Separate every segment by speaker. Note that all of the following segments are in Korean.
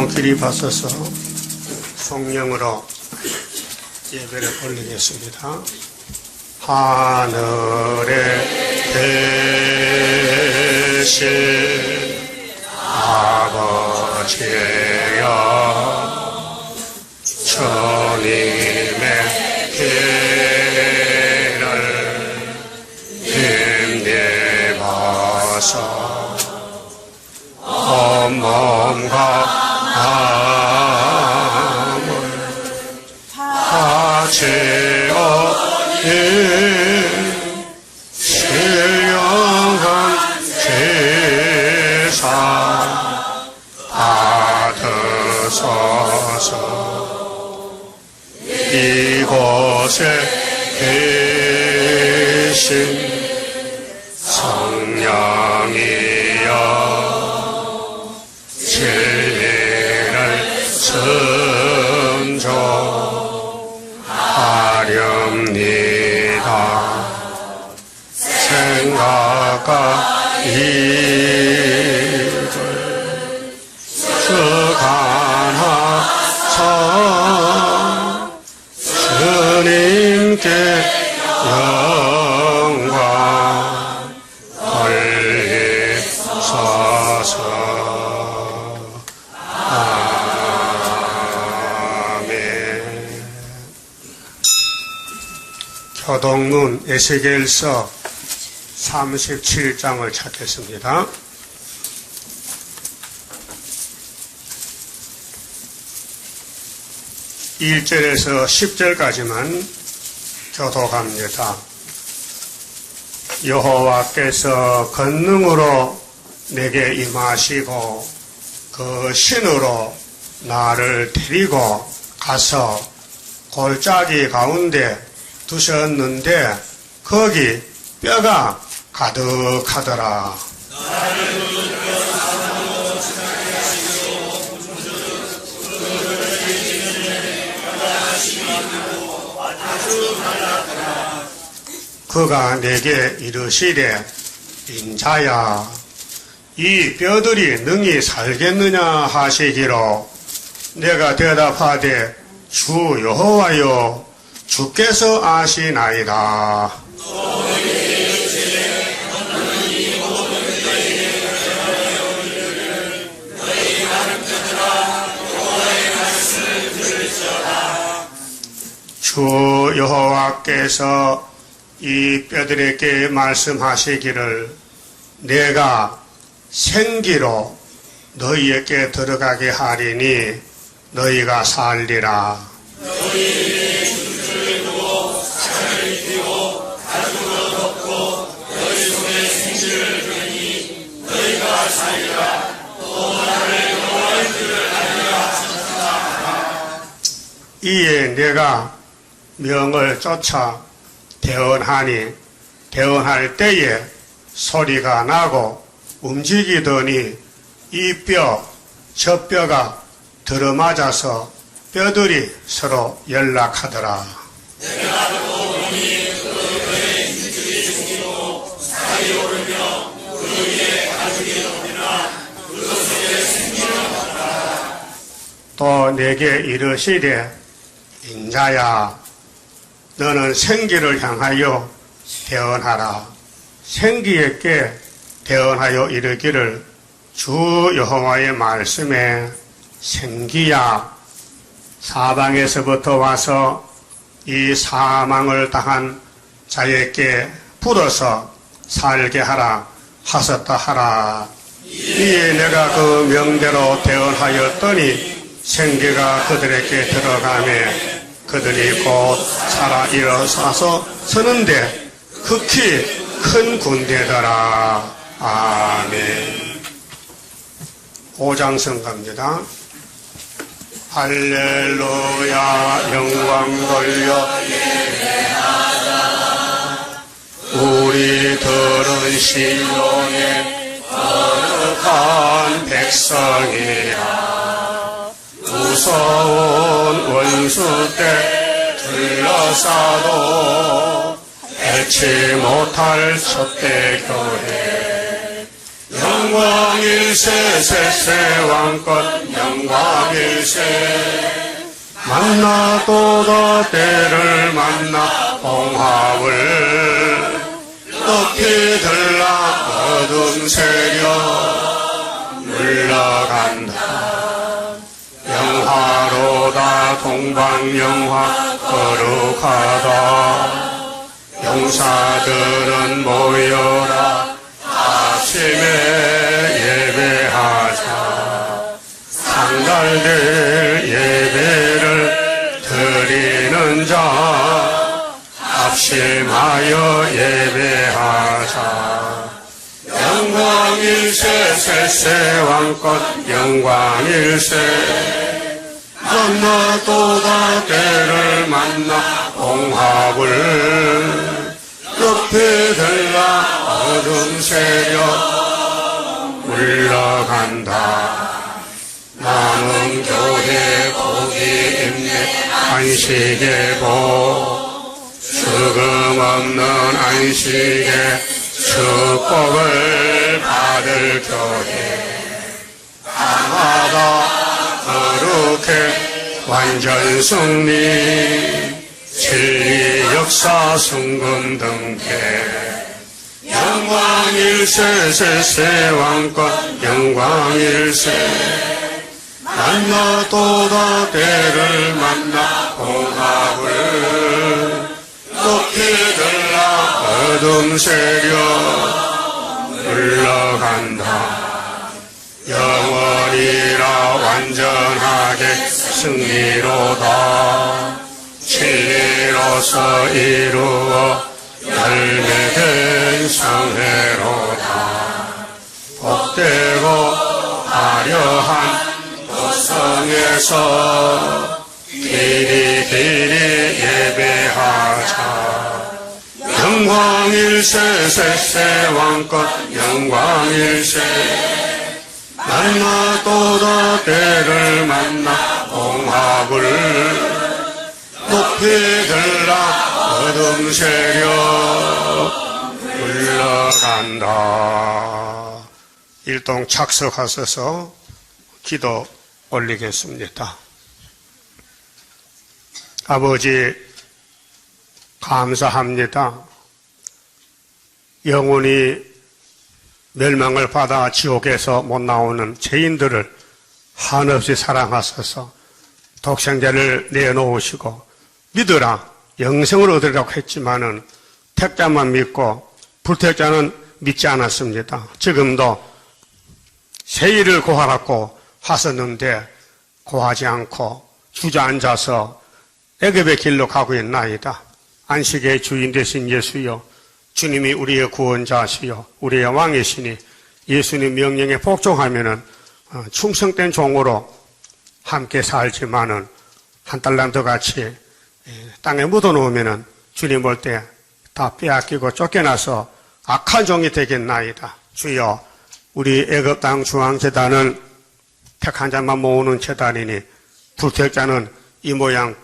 Speaker 1: 손으로 기립하셔서 성령으로 예배를 올리겠습니다. 하늘에 계신 아버지여, 주님의 길을 힘입어서 온몸과 마음을 바치오니 신령한 제사 받으소서. 이곳에 계신 성령이여, 진리를 순종하렵니다. 생각과 일을 주관하사 주님께 영광 돌리소서. 아멘. 교동문 에스겔서 37장을 찾겠습니다. 1절에서 10절까지만 교독합니다. 여호와께서 권능으로 내게 임하시고 그 신으로 나를 데리고 가서 골짜기 가운데 두셨는데 거기 뼈가 가득하더라. 그가 내게 이르시되, 인자야, 이 뼈들이 능히 살겠느냐 하시기로 내가 대답하되, 주 여호와여, 주께서 아시나이다. 주 여호와께서 이 뼈들에게 말씀하시기를, 내가 생기로 너희에게 들어가게 하리니 너희가 살리라. 너희에게 줄을 두고 살을 입히고 가죽으로 덮고 너희 손에 생기를 주니 너희가 살리라. 또 나를 여호와의 길을 알리라 하셨다. 이에 내가 명을 쫓아 대언하니 대언할 때에 소리가 나고 움직이더니 이 뼈 저 뼈가 들어맞아서 뼈들이 서로 연락하더라. 내가 보고 보니 그 뼈의 힘줄이 생기고 살이 오르며 그 위에 가죽이 덮이나 그 속에 생기를 받더라. 또 내게 이르시되, 인자야, 너는 생기를 향하여 대언하라. 생기에게 대언하여 이르기를, 주 여호와의 말씀에 생기야, 사방에서부터 와서 이 사망을 당한 자에게 불어서 살게 하라 하셨다 하라. 이에 내가 그 명대로 대언하였더니 생기가 그들에게 들어가매 그들이 곧 살아 일어서서 서는데 극히 큰 군대더라. 아멘. 5장성 갑니다. 할렐루야, 영광 돌려 예배하자. 우리들은 시온의 거룩한 백성이라. 무서운 원수 때 둘러싸도 해치 못할 촛대 교회. 영광 영광일세 세세왕권 영광일세 만나 또다 때를 만나 봉합을 높이 들라 어둠 세력 물러간다 영화로다 동방영화 거룩하다 용사들은 모여라 아침에 예배하자 상달들 예배를 드리는 자 합심하여 예배하자 영광일세 세세왕권 영광일세 만나 또다 때를 만나 봉합을 높이 들라 어둠 세력 물러간다 남은 교회 고기 임내 안식의 복 수금 없는 안식의 축복을 받을 교회 하나다 거룩해 완전 승리 진리 역사 순금 등패 영광일세 세세왕권 영광일세 만나 또다 때를 만나 봉합을 높이 들라 어둠 세력 물러간다 영원이라 완전하게 승리로다 진리로서 이루어 열매된 성회로다 복되고 화려한 도성에서 길이 예배하자 영광일세 세세왕권 영광일세 만나 또다 때를 만나 봉합을 높이 들라 어둠 세력 물러간다. 일동 착석하셔서 기도 올리겠습니다. 아버지 감사합니다. 영혼이 멸망을 받아 지옥에서 못 나오는 죄인들을 한없이 사랑하셔서 독생자를 내놓으시고 믿으라 영생을 얻으라고 했지만은 택자만 믿고 불택자는 믿지 않았습니다. 지금도 새 일을 고하라고 하셨는데 고하지 않고 주저앉아서 애굽의 길로 가고 있나이다. 안식의 주인 되신 예수여, 주님이 우리의 구원자시여 우리의 왕이시니 예수님 명령에 복종하면은 충성된 종으로 함께 살지만은 한 달란트 같이 땅에 묻어놓으면은 주님 볼 때 다 빼앗기고 쫓겨나서 악한 종이 되겠나이다. 주여, 우리 애굽 땅 중앙재단은 택한 자만 모으는 재단이니 불택자는 이 모양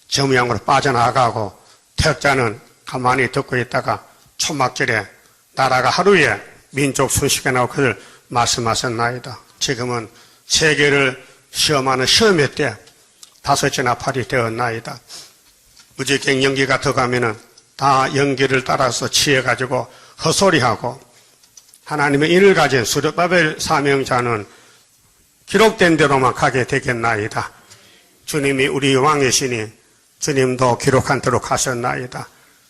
Speaker 1: 저 모양으로 빠져나가고 택자는 가만히 듣고 있다가 초막절에 나라가 하루에 민족 순식에 나올 것을 말씀하셨나이다. 지금은 세계를 시험하는 시험의 때 5째나 8이 되었나이다. 무지개 연기가 더 가면은 다 연기를 따라서 취해가지고 헛소리하고 하나님의 인을 가진 스룹바벨 사명자는 기록된 대로만 가게 되겠나이다. 주님이 우리 왕이시니 주님도 기록한 대로 가셨나이다.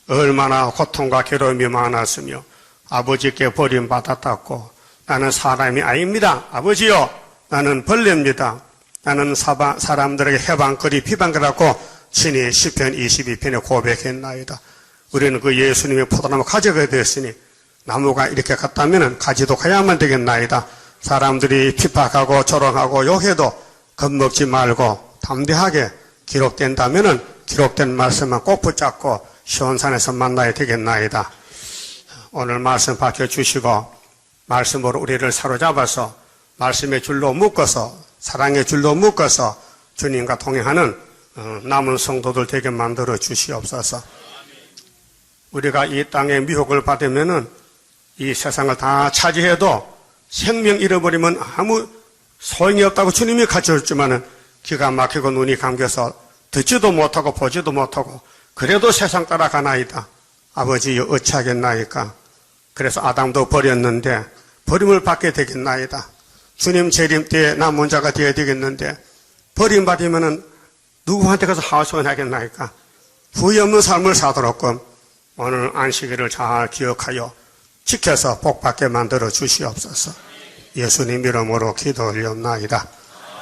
Speaker 1: 얼마나 고통과 괴로움이 많았으며 아버지께 버림받았다고 나는 사람이 아닙니다. 아버지요, 나는 벌레입니다. 나는 사람들에게 해방거리 비방거리라고 친히 시편 22편에 고백했나이다. 우리는 그 예수님의 포도나무 가지가 되었으니 나무가 이렇게 갔다면 가지도 가야만 되겠나이다. 사람들이 핍박하고 조롱하고 욕해도 겁먹지 말고 담대하게 기록된다면 기록된 말씀만 꼭 붙잡고 시온산에서 만나야 되겠나이다. 오늘 말씀 밝혀주시고 말씀으로 우리를 사로잡아서 말씀의 줄로 묶어서 사랑의 줄로 묶어서 주님과 동행하는 남은 성도들 되게 만들어 주시옵소서. 우리가 이 땅의 미혹을 받으면은 이 세상을 다 차지해도 생명 잃어버리면 아무 소용이 없다고 주님이 가르쳐줬지만은 기가 막히고 눈이 감겨서 듣지도 못하고 보지도 못하고 그래도 세상 따라가나이다. 아버지 어찌하겠나이까. 그래서 아담도 버렸는데 버림을 받게 되겠나이다. 주님 재림 때에 남은 자가 되어야 되겠는데 버림받으면은 누구한테 가서 하소연하겠나이까. 후회 없는 삶을 사도록끔 오늘 안식일을 잘 기억하여 지켜서 복받게 만들어 주시옵소서. 예수님 이름으로 기도 올리옵나이다.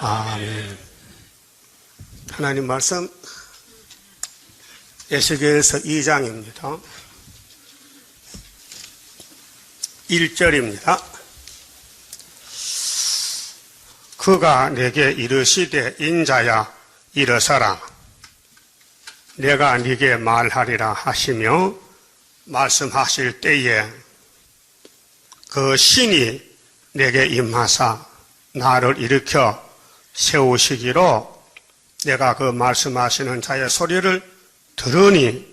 Speaker 1: 아멘. 하나님 말씀 에스겔서 2장입니다. 1절입니다. 그가 내게 이르시되 인자야 일어서라. 내가 네게 말하리라 하시며 말씀하실 때에 그 신이 내게 임하사 나를 일으켜 세우시기로 내가 그 말씀하시는 자의 소리를 들으니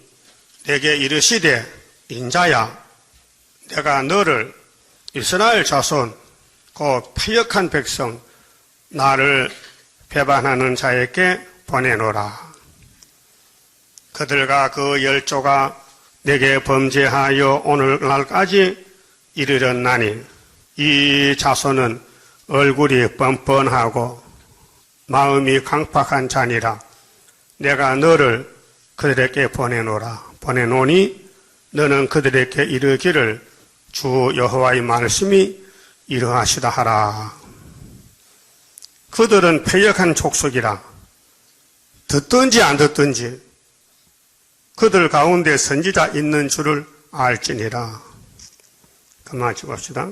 Speaker 1: 내게 이르시되 인자야 내가 너를 이스라엘 자손 그 패역한 백성 나를 배반하는 자에게 보내노라. 그들과 그 열조가 내게 범죄하여 오늘날까지 이르렀나니 이 자손은 얼굴이 뻔뻔하고 마음이 강팍한 자니라. 내가 너를 그들에게 보내노니 너는 그들에게 이르기를 주 여호와의 말씀이 이러하시다 하라. 그들은 패역한 족속이라. 듣든지 안 듣든지 그들 가운데 선지자 있는 줄을 알지니라. 그만 찍읍시다.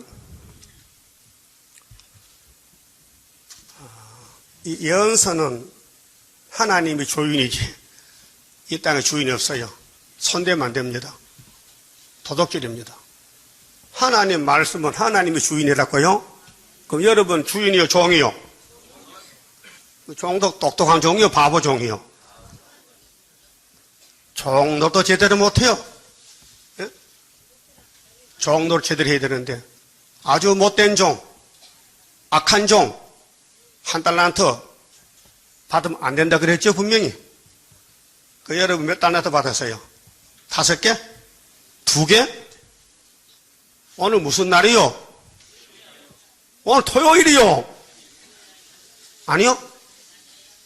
Speaker 1: 이 예언서는 하나님이 주인이지 이 땅에 주인이 없어요. 손대면 안 됩니다. 도덕질입니다. 하나님 말씀은 하나님이 주인이라고요? 그럼 여러분 주인이요 종이요? 종도 똑똑한 종이요 바보 종이요? 종노도 제대로 못해요. 예? 종노를 제대로 해야 되는데 아주 못된 종, 악한 종, 한 달란트 받으면 안 된다 그랬죠 분명히. 그 여러분 몇 달란트 받았어요? 5개? 2개? 오늘 무슨 날이요? 오늘 토요일이요? 아니요?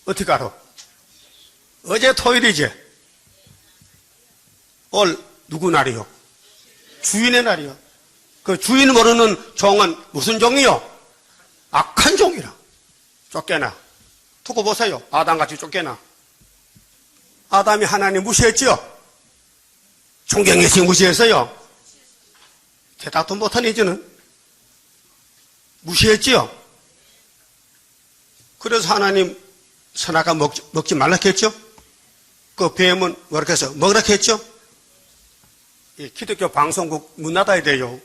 Speaker 1: 어떻게 알아? 어제 토요일이지? 오늘 누구 날이요? 주인의 날이요. 그 주인 모르는 종은 무슨 종이요? 악한 종이라. 쫓겨나. 두고 보세요. 아담같이 쫓겨나. 아담이 하나님 무시했지요? 존경해서 무시했어요? 대답도 못하니 이제는. 무시했지요? 그래서 하나님 선악과 먹지 말라 했죠? 그 뱀은 뭐라고 해서 먹으라 했죠? 이 기독교 방송국 문 닫아야 돼요.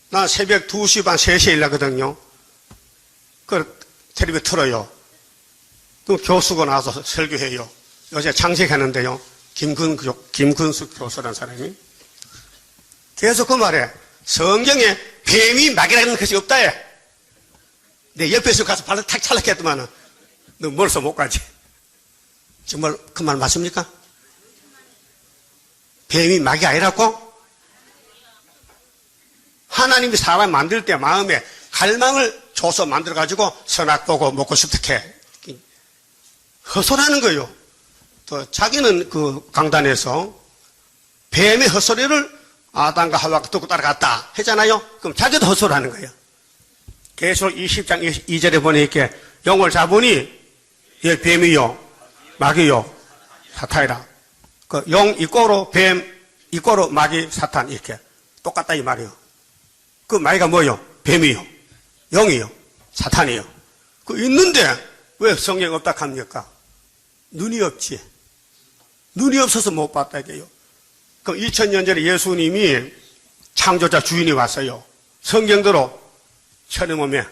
Speaker 1: 나 새벽 2시 반 3시에 일하거든요. 그 텔레비 틀어요. 그럼 교수가 나와서 설교해요. 요새 창직하는데요. 김근숙 교수라는 사람이. 계속 그 말에 성경에 뱀이 막이라는 것이 없다 해. 내 옆에서 가서 발로 탁 찰락했더만은 너 멀어서 못 가지. 정말 그 말 맞습니까? 뱀이 막이 아니라고? 하나님이 사람 만들 때 마음에 갈망을 줘서 만들어가지고 선악 보고 먹고 싶게 헛소리하는 거예요. 또 자기는 그 강단에서 뱀의 헛소리를 아담과 하와가 듣고 따라갔다 했잖아요. 그럼 자기도 헛소리하는 거예요. 계속 20장 2절에 보니까 영을 잡으니 얘 뱀이요 마귀요 사탄이라. 그 영 이꼬로 뱀 이꼬로 마귀 사탄 이렇게 똑같다 이 말이요. 그 마귀가 뭐요? 뱀이요 영이요 사탄이요. 그 있는데 왜 성경 없다 합니까? 눈이 없지. 눈이 없어서 못 봤다 이게요. 그럼 2000년 전에 예수님이 창조자 주인이 왔어요. 성경대로 천의 몸에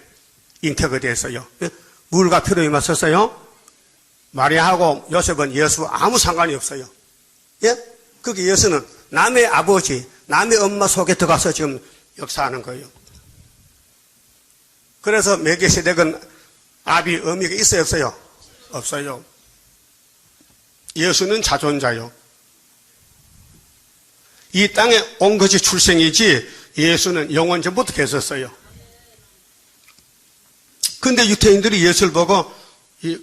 Speaker 1: 잉태가 됐어요. 물과 피로 임하셨어요. 마리아하고 요셉은 예수 아무 상관이 없어요. 예? 그게 예수는 남의 아버지, 남의 엄마 속에 들어가서 지금 역사하는 거예요. 그래서 멜기세덱은 아비, 어미가 있어요, 없어요? 없어요. 예수는 자존자요. 이 땅에 온 것이 출생이지 예수는 영원 전부터 계셨어요. 근데 유태인들이 예수를 보고 이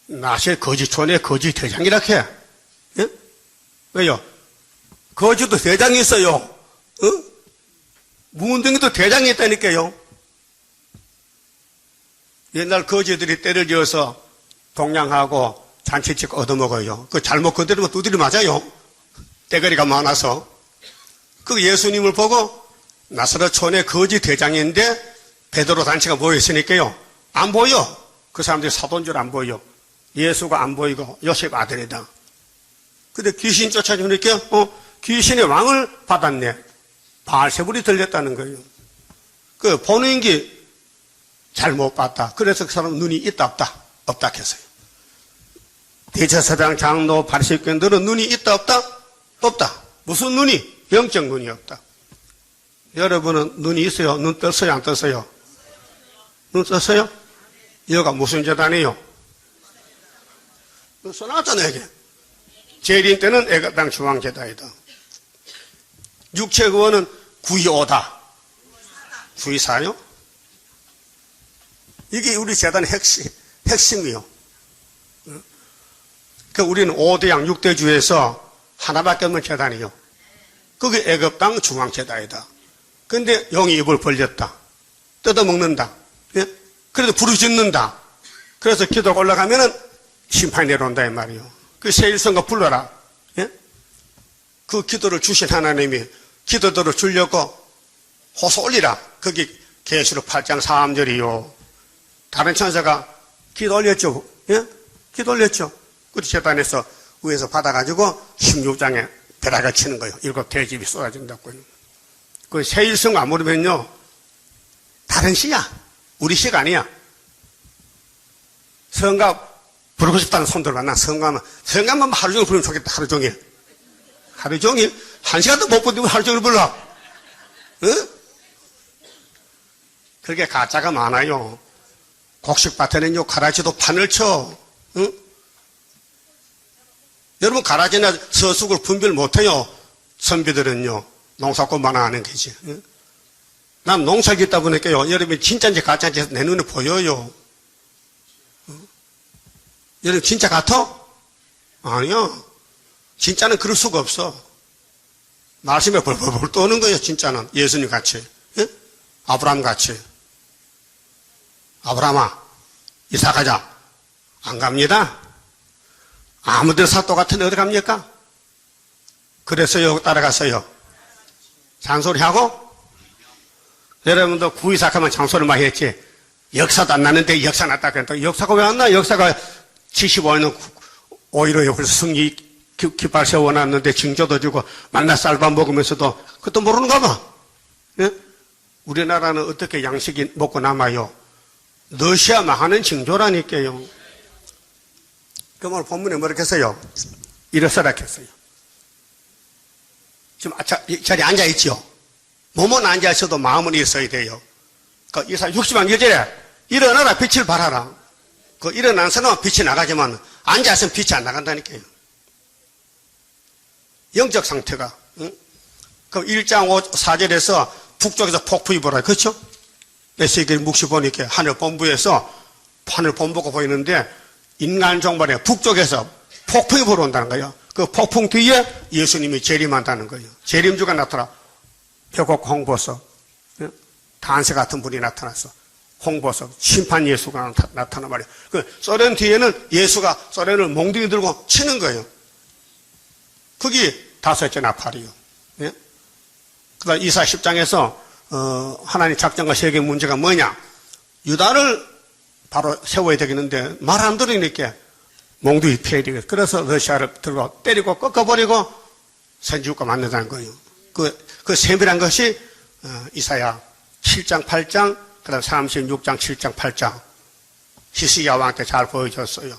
Speaker 1: 나세 거지촌의 거지 대장이라 해. 예? 왜요? 거지도 대장이 있어요. 어? 무운동이도 대장이 있다니까요. 옛날 거지들이 때를 지어서 동냥하고 잔치집 얻어먹어요. 그 잘못 건드리면 두드리 맞아요. 대가리가 많아서. 그 예수님을 보고 나사렛촌의 거지 대장인데 베드로 단체가 모여있으니까요. 안 보여. 그 사람들이 사도인 줄 안 보여. 예수가 안 보이고 요셉 아들이다. 근데 귀신 쫓아주니까 귀신의 왕을 받았네. 바알세불이 들렸다는 거예요. 그 보는 게 잘 못 봤다. 그래서 그 사람 눈이 있다 없다? 없다 했어요. 대제사장 장로 바리새인들은 눈이 있다 없다? 없다. 무슨 눈이? 영적 눈이 없다. 여러분은 눈이 있어요? 눈 떴어요? 안 떴어요? 눈 떴어요? 여가 무슨 재단이에요? 써놨잖아요, 이게. 재림 때는 애가당 중앙재단이다. 육체구원은 구이오다. 구이사요? 이게 우리 재단의 핵심이요. 그 우리는 5대양 6대주에서 하나밖에 없는 재단이요. 그게 애굽당 중앙재단이다. 근데 용이 입을 벌렸다. 뜯어먹는다. 예? 그래도 부르짖는다. 그래서 기도가 올라가면은 심판이 내려온다, 이 말이요. 그 세일성과 불러라. 예? 그 기도를 주신 하나님이 기도들을 주려고 호소 올리라. 그게 계시록 8장 3절이요. 다른 천사가 기도 올렸죠. 예? 기도 올렸죠. 그 재단에서 위에서 받아가지고 16장에 벼락을 치는 거예요. 7 대집이 쏟아진다고요. 그 세일성 안 모르면요. 다른 시야. 우리 시가 아니야. 성가 부르고 싶다는 손들 만나 성가만 하루 종일 부르면 좋겠다. 하루 종일. 하루 종일? 1시간도 못 부르면 하루 종일 불러. 응? 그게 가짜가 많아요. 곡식밭에는요, 가라지도 판을 쳐. 응? 여러분, 가라지나 서숙을 분별 못해요. 선비들은요, 농사꾼만 하는 거지. 응? 난 농사 짓다 보니까요, 여러분이 진짜인지 가짜인지 내 눈에 보여요. 응? 여러분, 진짜 같아? 아니요. 진짜는 그럴 수가 없어. 말씀에 벌벌벌 떠오는 거예요, 진짜는. 예수님 같이. 응? 아브라함 같이. 아브라함아, 이사 가자. 안 갑니다. 아무데나 사또 같은데 어디 갑니까? 그래서요, 따라갔어요. 잔소리하고? 여러분도 구이삭하면 잔소리 많이 했지. 역사도 안 나는데 역사 났다 그랬다. 역사가 왜 안 나? 역사가 75년 5.15에 그래서 승리 깃발 세워놨는데 징조도 주고 만나 쌀밥 먹으면서도 그것도 모르는가 봐. 예? 우리나라는 어떻게 양식이 먹고 남아요? 러시아 망하는 징조라니까요. 그럼 오늘 본문에 뭐라고 했어요? 일어서라 했어요. 지금 이 자리에 앉아있죠? 몸은 앉아있어도 마음은 있어야 돼요. 그 이사 60만 여절에 일어나라 빛을 발하라. 그 일어난 사람은 빛이 나가지만 앉아있으면 빛이 안 나간다니까요. 영적 상태가. 응? 그 1장 4절에서 북쪽에서 폭풍이 불어요. 그렇죠? 에스겔 묵시 보니까 하늘 본부에서 하늘 본부가 보이는데 인간 종말에 북쪽에서 폭풍이 불어온다는 거예요. 그 폭풍 뒤에 예수님이 재림한다는 거예요. 재림주가 나타나 벽옥 홍보석, 단세 같은 분이 나타났어. 홍보석, 심판 예수가 나타나 말이에요. 그 소련 뒤에는 예수가 소련을 몽둥이 들고 치는 거예요. 그게 다섯째 나팔이요. 예? 그다음 이사 10장에서 하나님 작전과 세계 문제가 뭐냐? 유다를 바로 세워야 되겠는데 말 안 들으니까 몽둥이 패야 되겠어. 그래서 러시아를 들고 때리고 꺾어버리고 선지국과 만나자는 거예요. 그 세밀한 것이 이사야 7장 8장 그 다음 36장 7장 8장 히스기야 왕한테 잘 보여줬어요.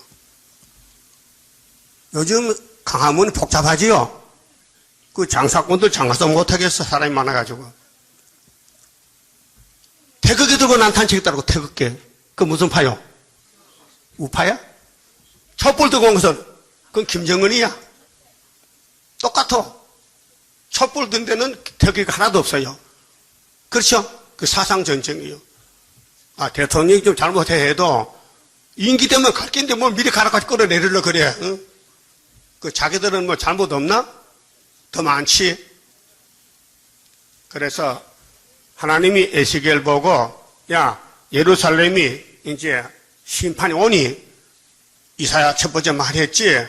Speaker 1: 요즘 강화문이 복잡하지요. 그 장사꾼들 장사도 못하겠어. 사람이 많아가지고. 태극기도 들고 난탄 치겠다고 태극기. 그 무슨 파요? 우파야? 촛불 들고 온 것은 그건 김정은이야. 똑같아. 촛불 든 데는 태극기가 하나도 없어요. 그렇죠? 그 사상 전쟁이요. 대통령이 좀 잘못해 해도 임기 되면 갈 긴데 뭘 미리 가라까지 끌어내리려 그래. 응? 그 자기들은 뭐 잘못 없나? 더 많지. 그래서 하나님이 에스겔 보고 야 예루살렘이 이제 심판이 오니 이사야 첫 번째 말했지.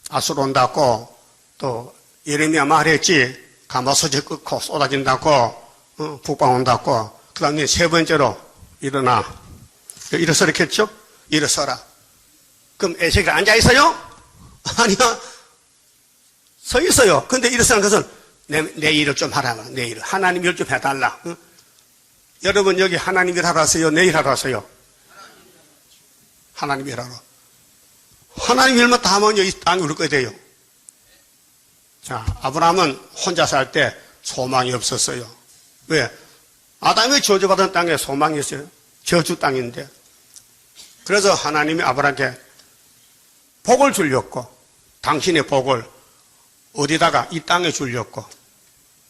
Speaker 1: 아수로 온다고 또 예레미야 말했지. 가마솥이 끓고 쏟아진다고 북방 온다고. 그 다음에 세 번째로 일어나. 일어서라 했죠? 일어서라. 그럼 에스겔이 앉아있어요? 아니야. 서 있어요. 근데 일어서는 것은 내 일을 좀 하라. 내 일을. 하나님 일 좀 해달라. 응? 여러분 여기 하나님 일 하러 왔어요? 내 일 하러 왔어요? 하나님 일 하러. 하나님 일만 다 하면 이 땅이 우리 거야 돼요. 자, 아브라함은 혼자 살 때 소망이 없었어요. 왜? 아담이 저주받은 땅에 소망이 있어요. 저주 땅인데. 그래서 하나님이 아브라함께 복을 주려고, 당신의 복을 어디다가 이 땅에 주려고.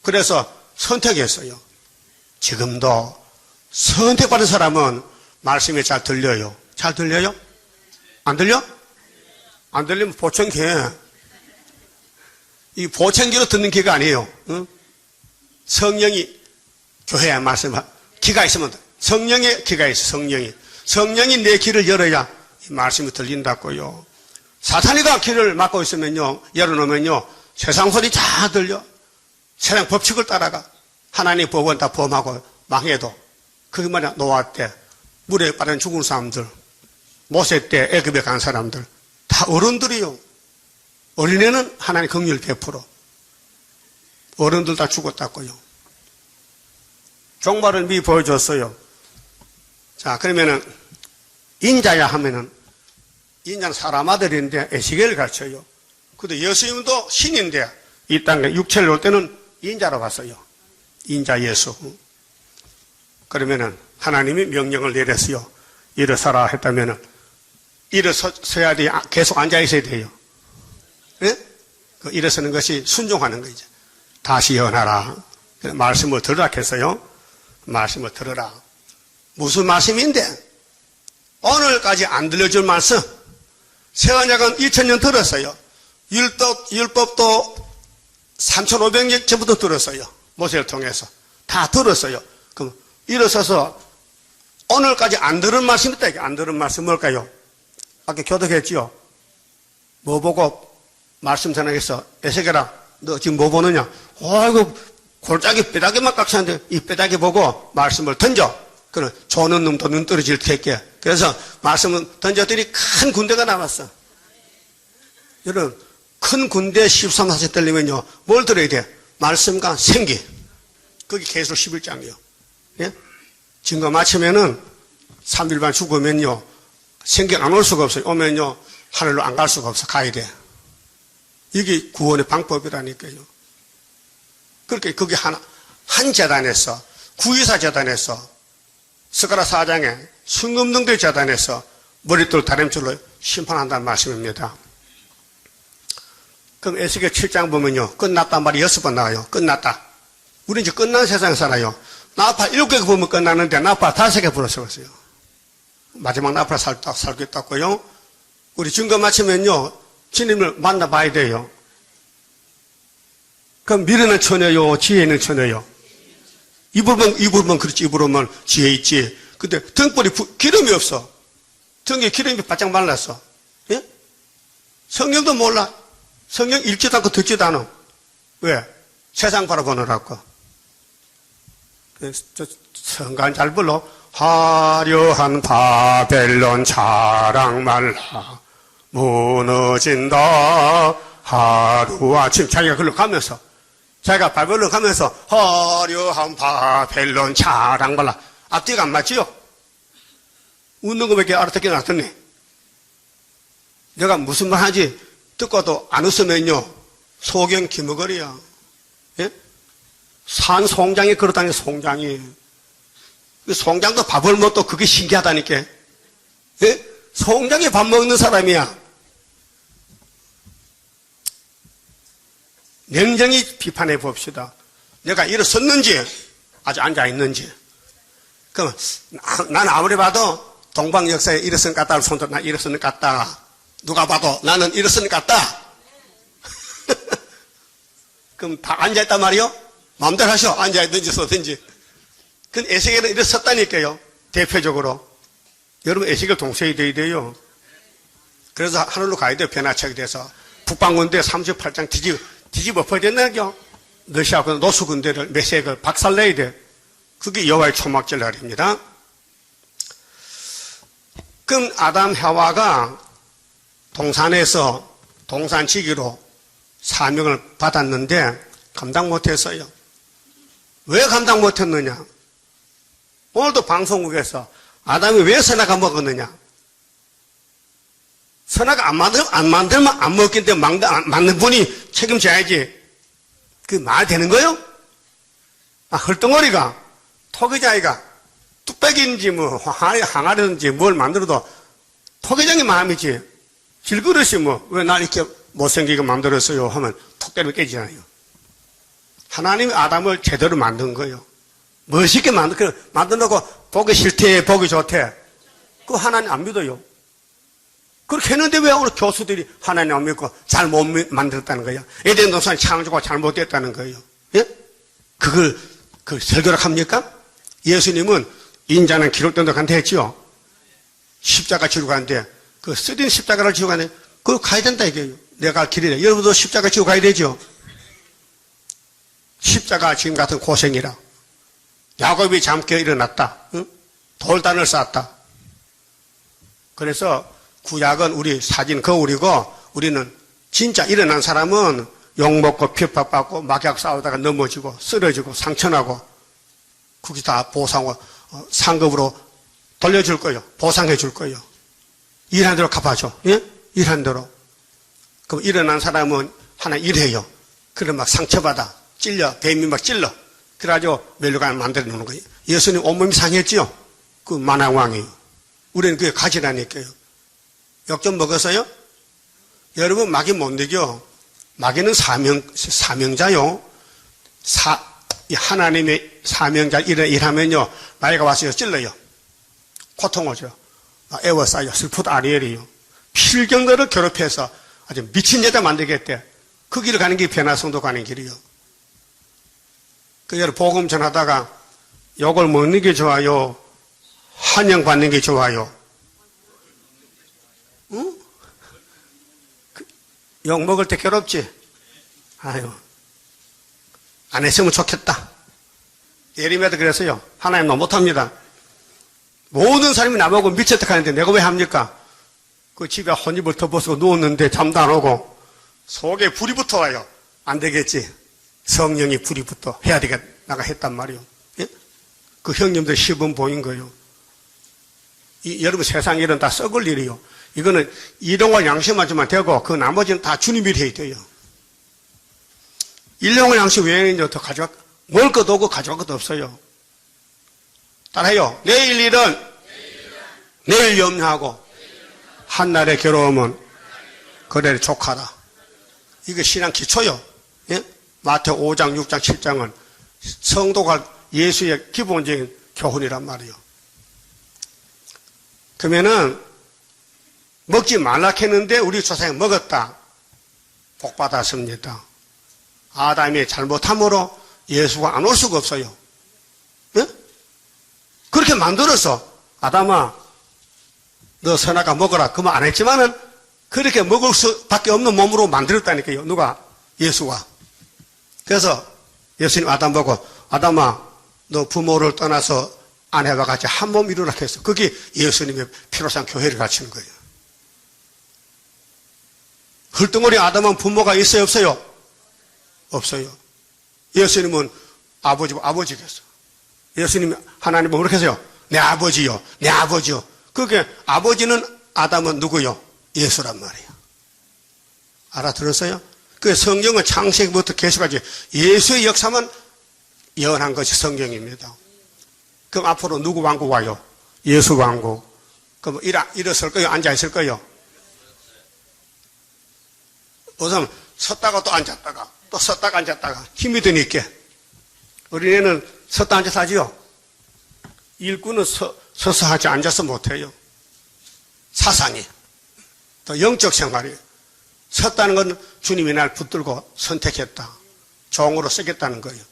Speaker 1: 그래서 선택했어요. 지금도 선택받은 사람은 말씀이 잘 들려요. 잘 들려요? 안 들려? 안 들리면 보청기. 이 보청기로 듣는 귀가 아니에요. 응? 성령이 교회에 말씀, 귀가 있으면 성령의 귀가 있어. 성령이 내 귀를 열어야 이 말씀이 들린다고요. 사탄이가 귀를 막고 있으면요, 열어놓으면요, 세상 소리 다 들려. 세상 법칙을 따라가. 하나님 법은 다 범하고 망해도. 그게 뭐냐, 노아 때 물에 빠져 죽은 사람들, 모세 때 애굽에 간 사람들 다 어른들이요. 어린애는 하나님 긍휼 100%. 어른들 다 죽었다고요. 종말을 미리 보여줬어요. 자, 그러면은 인자야 하면은 인자는 사람 아들인데 에스겔을 가르쳐요. 근데 예수님도 신인데 이 땅에 육체를 올 때는 인자로 갔어요. 인자 예수. 그러면은 하나님이 명령을 내렸어요. 일어서라 했다면은 일어서야 돼. 계속 앉아 있어야 돼요. 예? 그 일어서는 것이 순종하는 거죠. 다시 일어나라. 말씀을 들으라 했어요. 말씀을 들으라. 무슨 말씀인데? 오늘까지 안 들려줄 말씀. 세언약은 2000년 들었어요. 율법도 3500년 전부터 들었어요. 모세를 통해서. 다 들었어요. 그럼 일어서서 오늘까지 안 들은 말씀이 있다. 안 들은 말씀 뭘까요? 아까 교독했지요. 뭐 보고 말씀 전하겠어. 에스겔아, 너 지금 뭐 보느냐? 아이고, 골짜기 뼈다귀만 깎시는데 이 뼈다귀 보고 말씀을 던져. 그럼 조는 놈도 눈 떨어질 테게. 그래서 말씀을 던져더니 큰 군대가 나왔어. 여러분, 큰 군대 13사세 들리면요, 뭘 들어야 돼? 말씀과 생기. 그게 계속 11장이요. 예? 증거 마치면은 3일반 죽으면요, 생기 안 올 수가 없어요. 오면요, 하늘로 안 갈 수가 없어. 가야 돼. 이게 구원의 방법이라니까요. 그렇게 그게 한 재단에서, 구의사 재단에서, 스가랴 4장에 순금등대 재단에서 머릿돌 다림줄로 심판한다는 말씀입니다. 그럼 에스겔 7장 보면요, 끝났단 말이 6번 나와요. 끝났다. 우리 이제 끝난 세상에 살아요. 나팔 7개 보면 끝나는데 나팔 5개 불었어요. 마지막 나팔 살고 있다고요. 우리 증거 마치면요, 주님을 만나봐야 돼요. 그럼 미련은 처녀요, 지혜 있는 처녀요. 입으로만 그렇지, 입으로만 지혜 있지. 근데 등불이 기름이 없어. 등에 기름이 바짝 말랐어. 예? 성경도 몰라. 성경 읽지도 않고 듣지도 않아. 왜? 세상 바라보느라고. 그래서 성간 잘 불러. 화려한 바벨론 자랑 말라. 무너진다. 하루아침 자기가 글로 가면서, 자기가 바벨론 가면서 화려한 바벨론 자랑 말라. 앞뒤가 안 맞지요? 웃는 거밖에 알아듣게 놨더니 내가 무슨 말 하지 듣고도 안 웃으면요, 소경 기머거리야. 예? 산 송장이 그렇다니. 송장이 그 송장도 밥을 먹도 그게 신기하다니까. 예? 송장이 밥 먹는 사람이야. 냉정히 비판해 봅시다. 내가 일어섰는지, 아직 앉아있는지. 그럼, 나는 아무리 봐도 동방 역사에 일어선 것 같다. 손도 나 일어선 것 같다. 누가 봐도 나는 일어선 것 같다. 그럼 다 앉아있단 말이요? 마음대로 하셔. 앉아있든지 서든지. 그건 에스겔은 일어섰다니까요. 대표적으로. 여러분 에스겔 동생이 돼야 돼요. 그래서 하늘로 가야 돼요. 변화책이 돼서. 북방군대 38장 뒤집어 버렸나요? 러시아군 노수군대를 메시아를 박살내야 돼. 그게 여호와의 초막절 날입니다. 그럼 아담 하와가 동산에서 동산지기로 사명을 받았는데 감당 못했어요. 왜 감당 못했느냐? 오늘도 방송국에서 아담이 왜 선악을 먹었느냐? 선악을 안 만들면 안 먹긴데 만든 분이 책임져야지. 그 말 되는 거요? 헐덩어리가 토기장이가 뚝배기인지 뭐 항아리든지 뭘 만들어도 토기장이 마음이지. 질그릇이 뭐 왜 날 이렇게 못생기게 만들었어요 하면 톡 때리면 깨지잖아요. 하나님이 아담을 제대로 만든 거예요. 멋있게 만들어놓고 보기 싫대 보기 좋대. 그거 하나님 안 믿어요. 그렇게 했는데 왜 오늘 교수들이 하나님 안 믿고 잘 못 만들었다는 거예요? 에덴 동산 창조가 잘못됐다는 거예요. 예? 그걸 설교를 합니까? 예수님은 인자는 기록된 데 간다 했지요. 십자가 지고 가는데 그 쓰린 십자가를 지고 가는데 그거 가야 된다 이게요. 내가 길이래. 여러분도 십자가 지고 가야 되죠. 십자가 지금 같은 고생이라. 야곱이 잠겨 일어났다. 응? 돌단을 쌓았다. 그래서 구약은 우리 사진 거울이고 우리는 진짜 일어난 사람은 욕먹고 핍박받고 막약 싸우다가 넘어지고 쓰러지고 상처나고 그게 다 보상하고 상급으로 돌려줄 거예요. 보상해 줄 거예요. 일한 대로 갚아줘. 예? 일한 대로. 그럼 일어난 사람은 하나 일해요. 그럼 막 상처받아. 찔려. 뱀이 막 찔러. 그래가지고 멸류관을 만들어 놓는 거예요. 예수님 온몸이 상했지요? 그 만왕왕이. 우리는 그게 가지라니까요. 욕 좀 먹었어요? 여러분 마귀 못 이겨. 마귀는 사명자요. 하나님의 사명자 일하면요. 마귀가 와서 찔러요. 고통을 줘요. 애워싸요. 슬프다 아리엘이요. 필경거를 괴롭혀서 아주 미친 여자 만들겠대. 그 길을 가는 게 변화성도 가는 길이요. 그 여러분 복음 전하다가 욕을 먹는 게 좋아요? 환영받는 게 좋아요? 응? 욕 먹을 때 괴롭지? 아유, 안 했으면 좋겠다. 예레미야도 그랬어요. 하나님 너무 못합니다. 모든 사람이 나보고 미쳤다 하는데 내가 왜 합니까? 그 집에 혼입을 덮어서 누웠는데 잠도 안 오고 속에 불이 붙어와요. 안 되겠지. 성령이 불이 붙어 해야 되겠다. 나가 했단 말이요. 예? 그 형님들 시범 보인 거요. 여러분 세상 일은 다 썩을 일이요. 이거는 일용할 양심만 주면 되고 그 나머지는 다 주님이 해야 돼요. 일용할 양심 외에는 더 가져갈 먹을 것도 없고 가져갈 것도 없어요. 따라해요. 내일 일은 내일 염려하고 한날의 괴로움은 그대로 족하다. 이게 신앙 기초요. 예? 마태오 5장, 6장, 7장은 성도가 예수의 기본적인 교훈이란 말이에요. 그러면은 먹지 말라 했는데 우리 조상이 먹었다. 복 받았습니다. 아담이 잘못함으로 예수가 안 올 수가 없어요. 예? 그렇게 만들어서 아담아 너 선악과 먹어라. 그 말 안 했지만은 그렇게 먹을 수밖에 없는 몸으로 만들었다니까요. 누가? 예수가. 그래서 예수님 아담 보고 아담아 너 부모를 떠나서 아내와 같이 한 몸 이루라 했어. 그게 예수님의 피로상 교회를 갖추는 거예요. 헐덩어리 아담은 부모가 있어요 없어요? 없어요. 예수님은 아버지겠어. 예수님이 하나님은 그렇게 했어요. 내 아버지요. 내 아버지요. 그게 아버지는 아담은 누구요? 예수란 말이에요. 알아들었어요? 그 성경은 창세기부터 계속까지 예수의 역사만 예언한 것이 성경입니다. 그럼 앞으로 누구 왕국 와요? 예수 왕국. 그럼 일어설 거요? 앉아있을 거요? 우선 섰다가 또 앉았다가 또 섰다가 앉았다가 힘이 드니까 어린애는 섰다 앉아서 하지요. 일꾼은 서서 하지 앉아서 못해요. 사상이 또 영적 생활이에요. 섰다는 건 주님이 날 붙들고 선택했다. 종으로 쓰겠다는 거예요.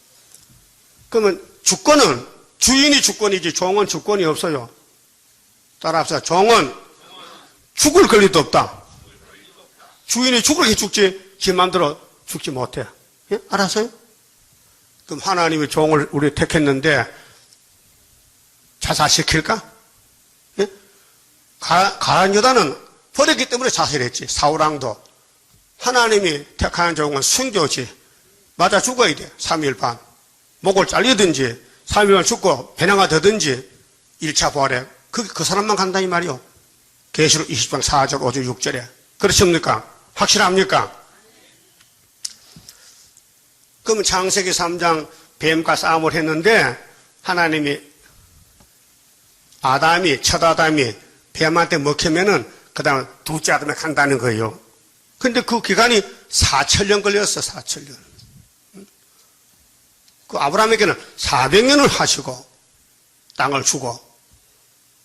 Speaker 1: 그러면 주권은 주인이 주권이지 종은 주권이 없어요. 따라합시다. 종은 죽을 권리도 없다. 주인이 죽을 게 죽지 지 맘대로 죽지 못해. 예? 알았어요? 그럼 하나님이 종을 우리 택했는데 자살시킬까? 예? 가란 여자는 버렸기 때문에 자살했지. 사울왕도 하나님이 택하는 종은 순교지. 맞아 죽어야 돼. 3일 반. 목을 잘리든지 3일 반 죽고 배낭아 되든지 1차 부활에 그 사람만 간다 이 말이요. 계시록 20장 4절 5절 6절에 그렇습니까? 확실합니까? 그러면 창세기 3장 뱀과 싸움을 했는데 하나님이 첫 아담이 뱀한테 먹히면은 그 다음에 둘째 아담에 간다는 거예요. 근데 그 기간이 4천년 걸렸어. 4천년. 그 아브라함에게는 400년을 하시고 땅을 주고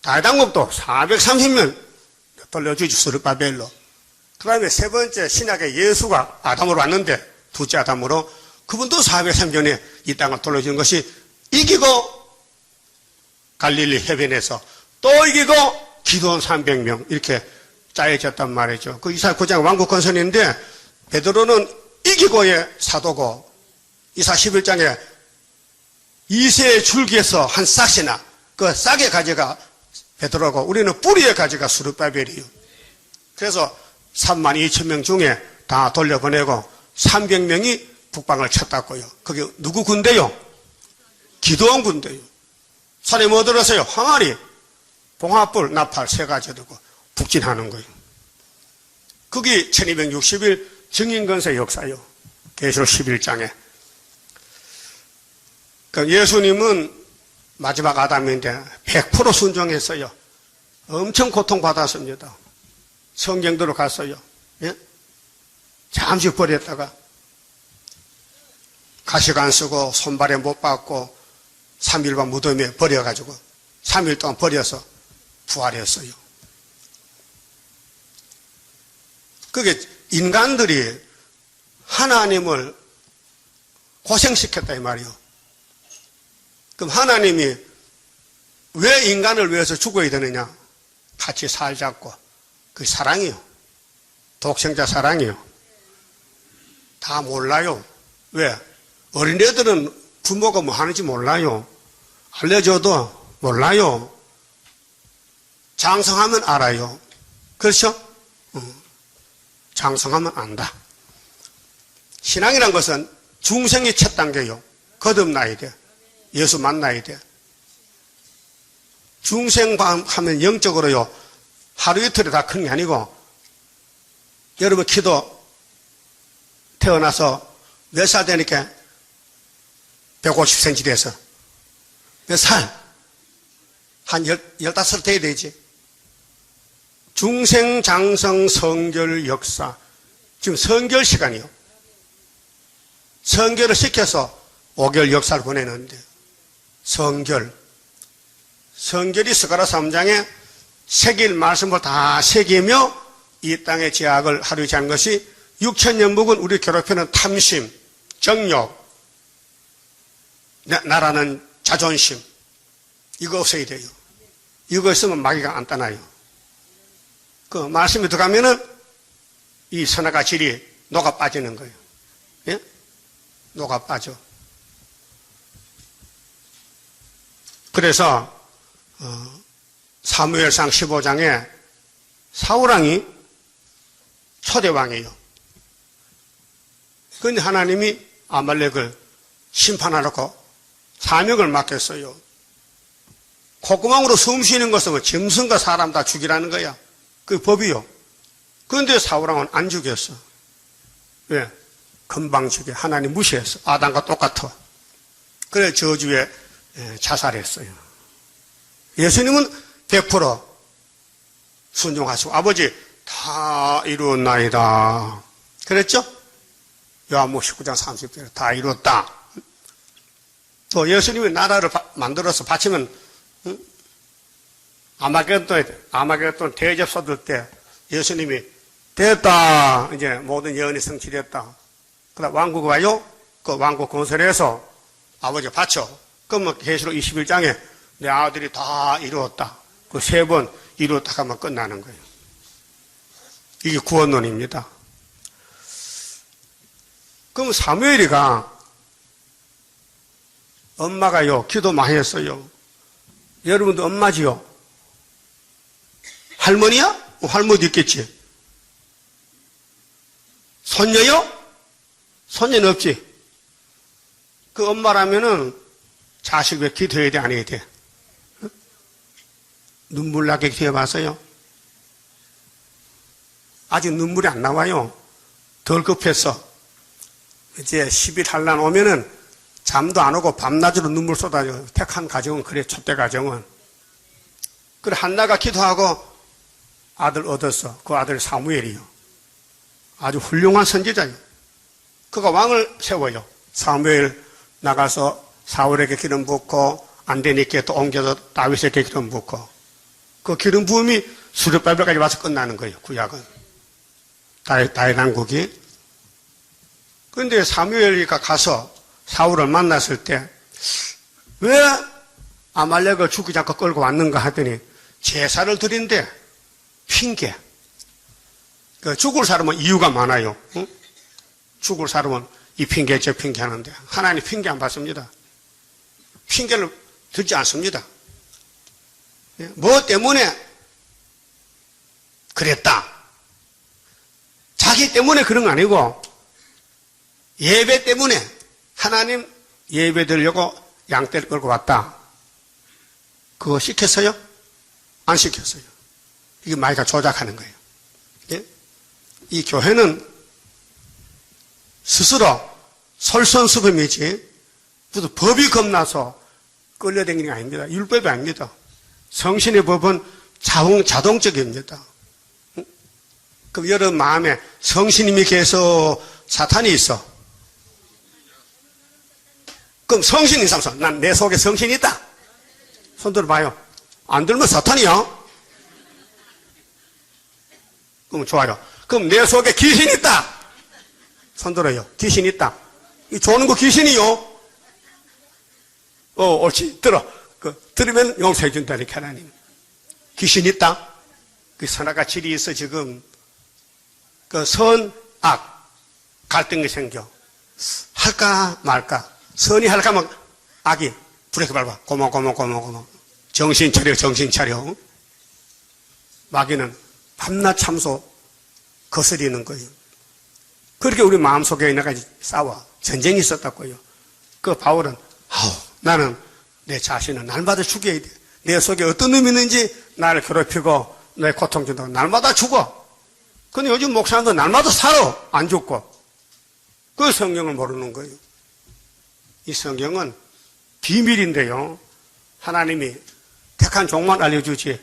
Speaker 1: 다윗왕국도 430년 돌려주지. 스룹바벨로. 그 다음에 세 번째 신약의 예수가 아담으로 왔는데 둘째 아담으로 그분도 430년에 이 땅을 돌려주는 것이 이기고 갈릴리 해변에서 또 이기고 기도원 300명 이렇게 짜여졌단 말이죠. 그 이사 9장 왕국 건설인데 베드로는 이기고의 사도고 이사 11장에 이새의 줄기에서 한 싹이나 그 싹의 가지가 베드로고 우리는 뿌리의 가지가 스룹바벨이에요. 그래서 32,000명 중에 다 돌려보내고 300명이 북방을 쳤다고요. 그게 누구 군대요? 기도원 군대요. 산에 뭐 들었어요? 항아리, 봉화불, 나팔 세 가지 들고 북진하는 거예요. 그게 1260일 증인건세 역사요. 계시록 11장에. 그러니까 예수님은 마지막 아담인데 100% 순종했어요. 엄청 고통받았습니다. 성경대로 갔어요. 예? 잠시 버렸다가 가식 안 쓰고 손발에 못 박고 3일반 무덤에 버려가지고 3일 동안 버려서 부활했어요. 그게 인간들이 하나님을 고생시켰다 이 말이요. 그럼 하나님이 왜 인간을 위해서 죽어야 되느냐? 같이 살자고. 그 사랑이요. 독생자 사랑이요. 다 몰라요. 왜? 어린애들은 부모가 뭐 하는지 몰라요. 알려줘도 몰라요. 장성하면 알아요. 그렇죠? 장성하면 안다. 신앙이란 것은 중생이 첫 단계요. 거듭나야 돼. 예수 만나야 돼. 중생하면 영적으로요. 하루 이틀에 다 큰 게 아니고 여러분 키도 태어나서 몇 살 되니까 150cm 돼서 몇 살? 한 15살 돼야 되지. 중생, 장성, 성결, 역사. 지금 성결 시간이요. 성결을 시켜서 5개월 역사를 보내는데 성결. 성결이 스가랴 3장에 새길 말씀을 다 새기며 이 땅의 제약을 하루에 하는 것이 6천년 묵은 우리 괴롭히는 탐심, 정욕, 나라는 자존심. 이거 없어야 돼요. 이거 있으면 마귀가 안 떠나요. 그 말씀이 들어가면은 이 선악과 질이 녹아 빠지는 거예요. 예? 녹아 빠져. 그래서 사무엘상 15장에 사울왕이 초대왕이에요. 그런데 하나님이 아말렉을 심판하라고 사명을 맡겼어요. 콧구멍으로 숨 쉬는 것은 짐승과 사람 다 죽이라는 거야. 그 법이요. 그런데 사울왕은 안 죽였어. 왜? 금방 죽여. 하나님 무시했어. 아담과 똑같아. 그래 저주에 자살했어요. 예수님은 100% 순종하시고 아버지 다 이루었나이다. 그랬죠? 요한복음 19장 30절에 다 이루었다. 또 예수님이 나라를 만들어서 바치면 아마겟돈 대접 쏟을 때 예수님이 됐다. 이제 모든 예언이 성취됐다. 그다음 왕국 와요. 그 왕국 건설해서 아버지 바쳐. 그러면 계시록 21장에 내 아들이 다 이루었다. 그 3번 이루었다 하면 끝나는 거예요. 이게 구원론입니다. 그럼 사무엘이가 엄마가요 기도 많이 했어요. 여러분도 엄마지요? 할머니야? 할머니도 있겠지. 손녀요? 손녀는 없지. 그 엄마라면은 자식 왜 기도해야 돼? 안 해야 돼? 눈물 나게 기도해봤어요? 아직 눈물이 안 나와요. 덜 급해서. 이제 10일 한란 오면은 잠도 안 오고 밤낮으로 눈물 쏟아져. 택한 가정은 그래, 촛대 가정은. 그래, 한나가 기도하고 아들 얻었어. 그 아들 사무엘이요. 아주 훌륭한 선지자예요. 그가 왕을 세워요. 사무엘 나가서 사울에게 기름 붓고 안 되니까 또 옮겨서 다윗에게 기름 붓고 그 기름 부음이 수르바벨까지 와서 끝나는 거예요. 구약은. 다윗 왕국이. 그런데 사무엘이가 가서 사울을 만났을 때 왜 아말렉을 죽이지 않고 끌고 왔는가 하더니 제사를 드린대. 핑계. 죽을 사람은 이유가 많아요. 응? 죽을 사람은 이 핑계 저 핑계 하는데 하나님 핑계 안 받습니다. 핑계를 듣지 않습니다. 뭐 때문에 그랬다. 자기 때문에 그런 거 아니고 예배 때문에 하나님 예배 드리려고 양떼를 끌고 왔다. 그거 시켰어요? 안 시켰어요. 이게 마이가 조작하는 거예요. 예? 이 교회는 스스로 솔선수범이지 무슨 법이 겁나서 끌려다니는 게 아닙니다. 율법이 아닙니다. 성신의 법은 자동적입니다. 그럼 여러분 마음에 성신님이 계셔 사탄이 있어. 그럼 성신이 있어서 난 내 속에 성신이 있다. 손 들어봐요. 안 들면 사탄이야. 그럼 좋아요. 그럼 내 속에 귀신이 있다. 손 들어요. 귀신이 있다. 이 조는 거 귀신이요. 옳지. 들어. 들으면 용서해 준다니까, 하나님. 귀신이 있다. 그 선악과 질이 있어, 지금. 선, 악. 갈등이 생겨. 할까, 말까. 선이 할까 하면 악이 브레이크 밟아. 고모. 정신 차려. 마귀는 밤낮 참소 거스리는 거예요. 그렇게 우리 마음속에 있는까지 싸워. 전쟁이 있었다고요. 그 바울은, 나는 내 자신은 날마다 죽여야 돼. 내 속에 어떤 놈이 있는지 나를 괴롭히고 내 고통 준다고 날마다 죽어. 근데 요즘 목사님도 날마다 살아. 안 죽고. 그 성경을 모르는 거예요. 이 성경은 비밀인데요. 하나님이 택한 종만 알려주지.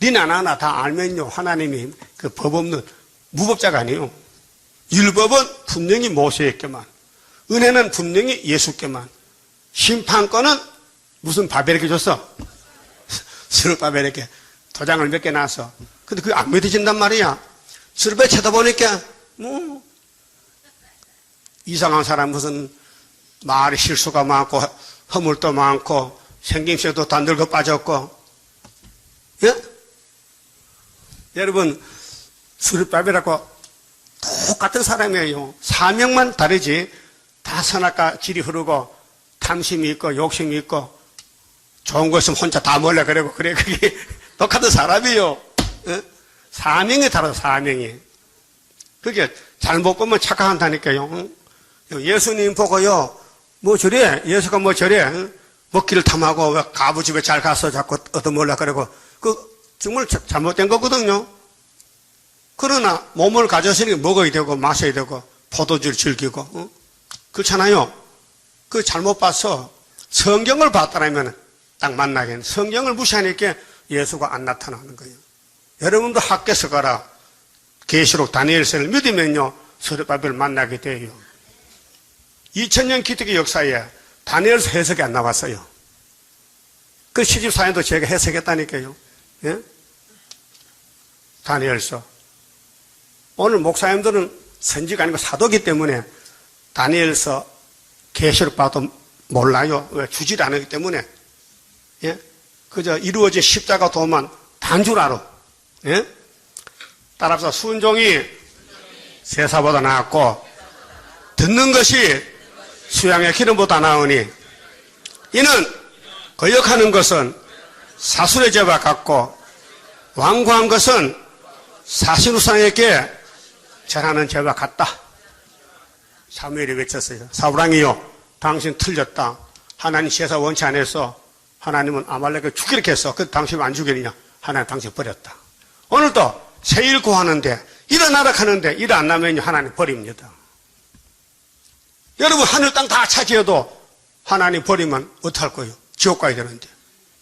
Speaker 1: 니나 나나 다 알면요. 하나님이 그 법 없는 무법자가 아니에요. 율법은 분명히 모세에게만, 은혜는 분명히 예수께만, 심판권은 무슨 바벨에게 줬어? 스룹바벨에게 도장을 몇 개 놨어. 근데 그게 안 믿어진단 말이야. 스룹바벨 쳐다보니까 이상한 사람 무슨 말이 실수가 많고 허물도 많고 생김새도 다 늙어 빠졌고. 예? 여러분 스룹바벨하고 똑같은 사람이에요. 사명만 다르지. 다 선악과 질이 흐르고 탐심이 있고 욕심이 있고 좋은 거 있으면 혼자 다 몰래 그러고 그래. 그게 똑같은 사람이에요. 예? 사명이 다르다. 사명이. 그게 잘못 보면 착각한다니까요. 예수님 보고요. 뭐 저래? 예수가 뭐 저래? 먹기를 탐하고 왜 가부집에 잘 가서 자꾸 얻어먹으려 그러고 정말 잘못된 거거든요. 그러나 몸을 가졌으니 먹어야 되고 마셔야 되고 포도주를 즐기고 그렇잖아요. 그 잘못 봐서 성경을 봤다라면 딱 만나긴 성경을 무시하니까 예수가 안 나타나는 거예요. 여러분도 학교에서 가라. 계시록 다니엘서를 믿으면요 스룹바벨을 만나게 돼요. 2000년 기독교 역사에 다니엘서 해석이 안 나왔어요. 그 시집사연도 제가 해석했다니까요. 예? 다니엘서. 오늘 목사님들은 선지가 아니고 사도기 때문에 다니엘서 계시록 봐도 몰라요. 왜? 주질 않기 때문에. 예? 그저 이루어진 십자가 도만 단 줄 알아. 예? 따라서 순종이 세사보다 나았고 듣는 것이 수양의 기름보다 나으니 이는 거역하는 것은 사술의 죄와 같고 완고한 것은 사신우상에게 전하는 죄와 같다. 사무엘이 외쳤어요. 사울왕이요 당신 틀렸다. 하나님 제사 원치 않아서 하나님은 아말렉을 죽이게 했어. 그 당신 안 죽이느냐. 하나님 당신 버렸다. 오늘도 세일 구하는데 일어나라 하는데 일 안 나면 하나님 버립니다. 여러분 하늘 땅 다 차지해도 하나님 버리면 어떡할 거예요? 지옥 가야 되는데.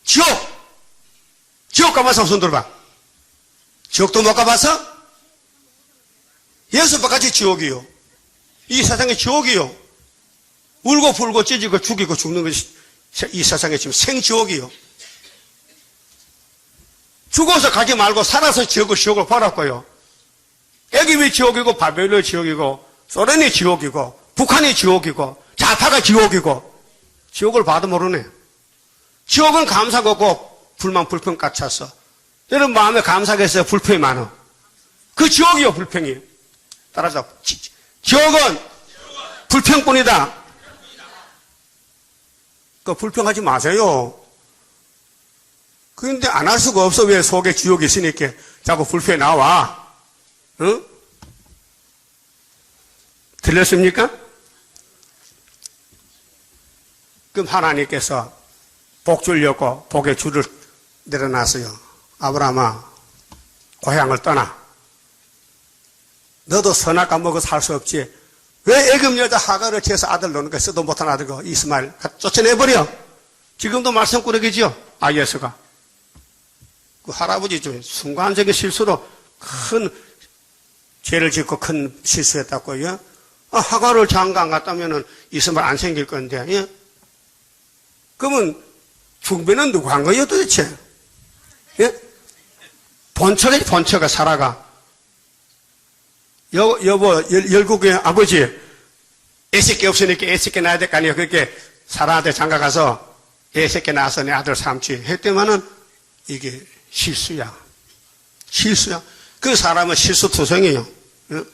Speaker 1: 지옥 가봐서 손 들어봐. 지옥도 못 가봐서? 예수밖에 지옥이요. 이 세상에 지옥이요. 울고 불고 찢어지고 죽이고 죽는 것이 이 세상에 지금 생지옥이요. 죽어서 가지 말고 살아서 지옥을 벌었고요. 애기비 지옥이고 바벨론이 지옥이고 소련이 지옥이고 북한이 지옥이고 좌파가 지옥이고 지옥을 봐도 모르네. 지옥은 감사가 없고 불만 불평 깎였어. 여러분 마음에 감사가 있어요? 불평이 많아. 그 지옥이요 불평이. 따라서 지옥은 불평뿐이다. 그 불평하지 마세요. 그런데 안 할 수가 없어. 왜 속에 지옥이 있으니까 자꾸 불평이 나와. 응? 들렸습니까? 그럼 하나님께서 복 주려고 복의 줄을 내려놨어요. 아브라함아 고향을 떠나. 너도 선악과 먹어 살 수 없지. 왜 애굽 여자 하가를 지어서 아들 놓는 거 쓰도 못한 아들고 이스마엘 쫓아내버려. 지금도 말썽꾸러기지요. 아이에스가. 그 할아버지 좀 순간적인 실수로 큰 죄를 짓고 큰 실수했다고요. 하가를 장가 안 갔다면은 이스마엘 안 생길 건데. 예? 그러면 중배는 누구 한 거예요 도대체? 예? 본처가 살아가. 여보, 열국의 아버지, 애새끼 없으니까 애새끼 낳아야 될 거 아니에요. 그렇게 사라한테 장가 가서 애새끼 낳아서 내 아들 삼지 했더만은 이게 실수야. 그 사람은 실수투성이에요. 응?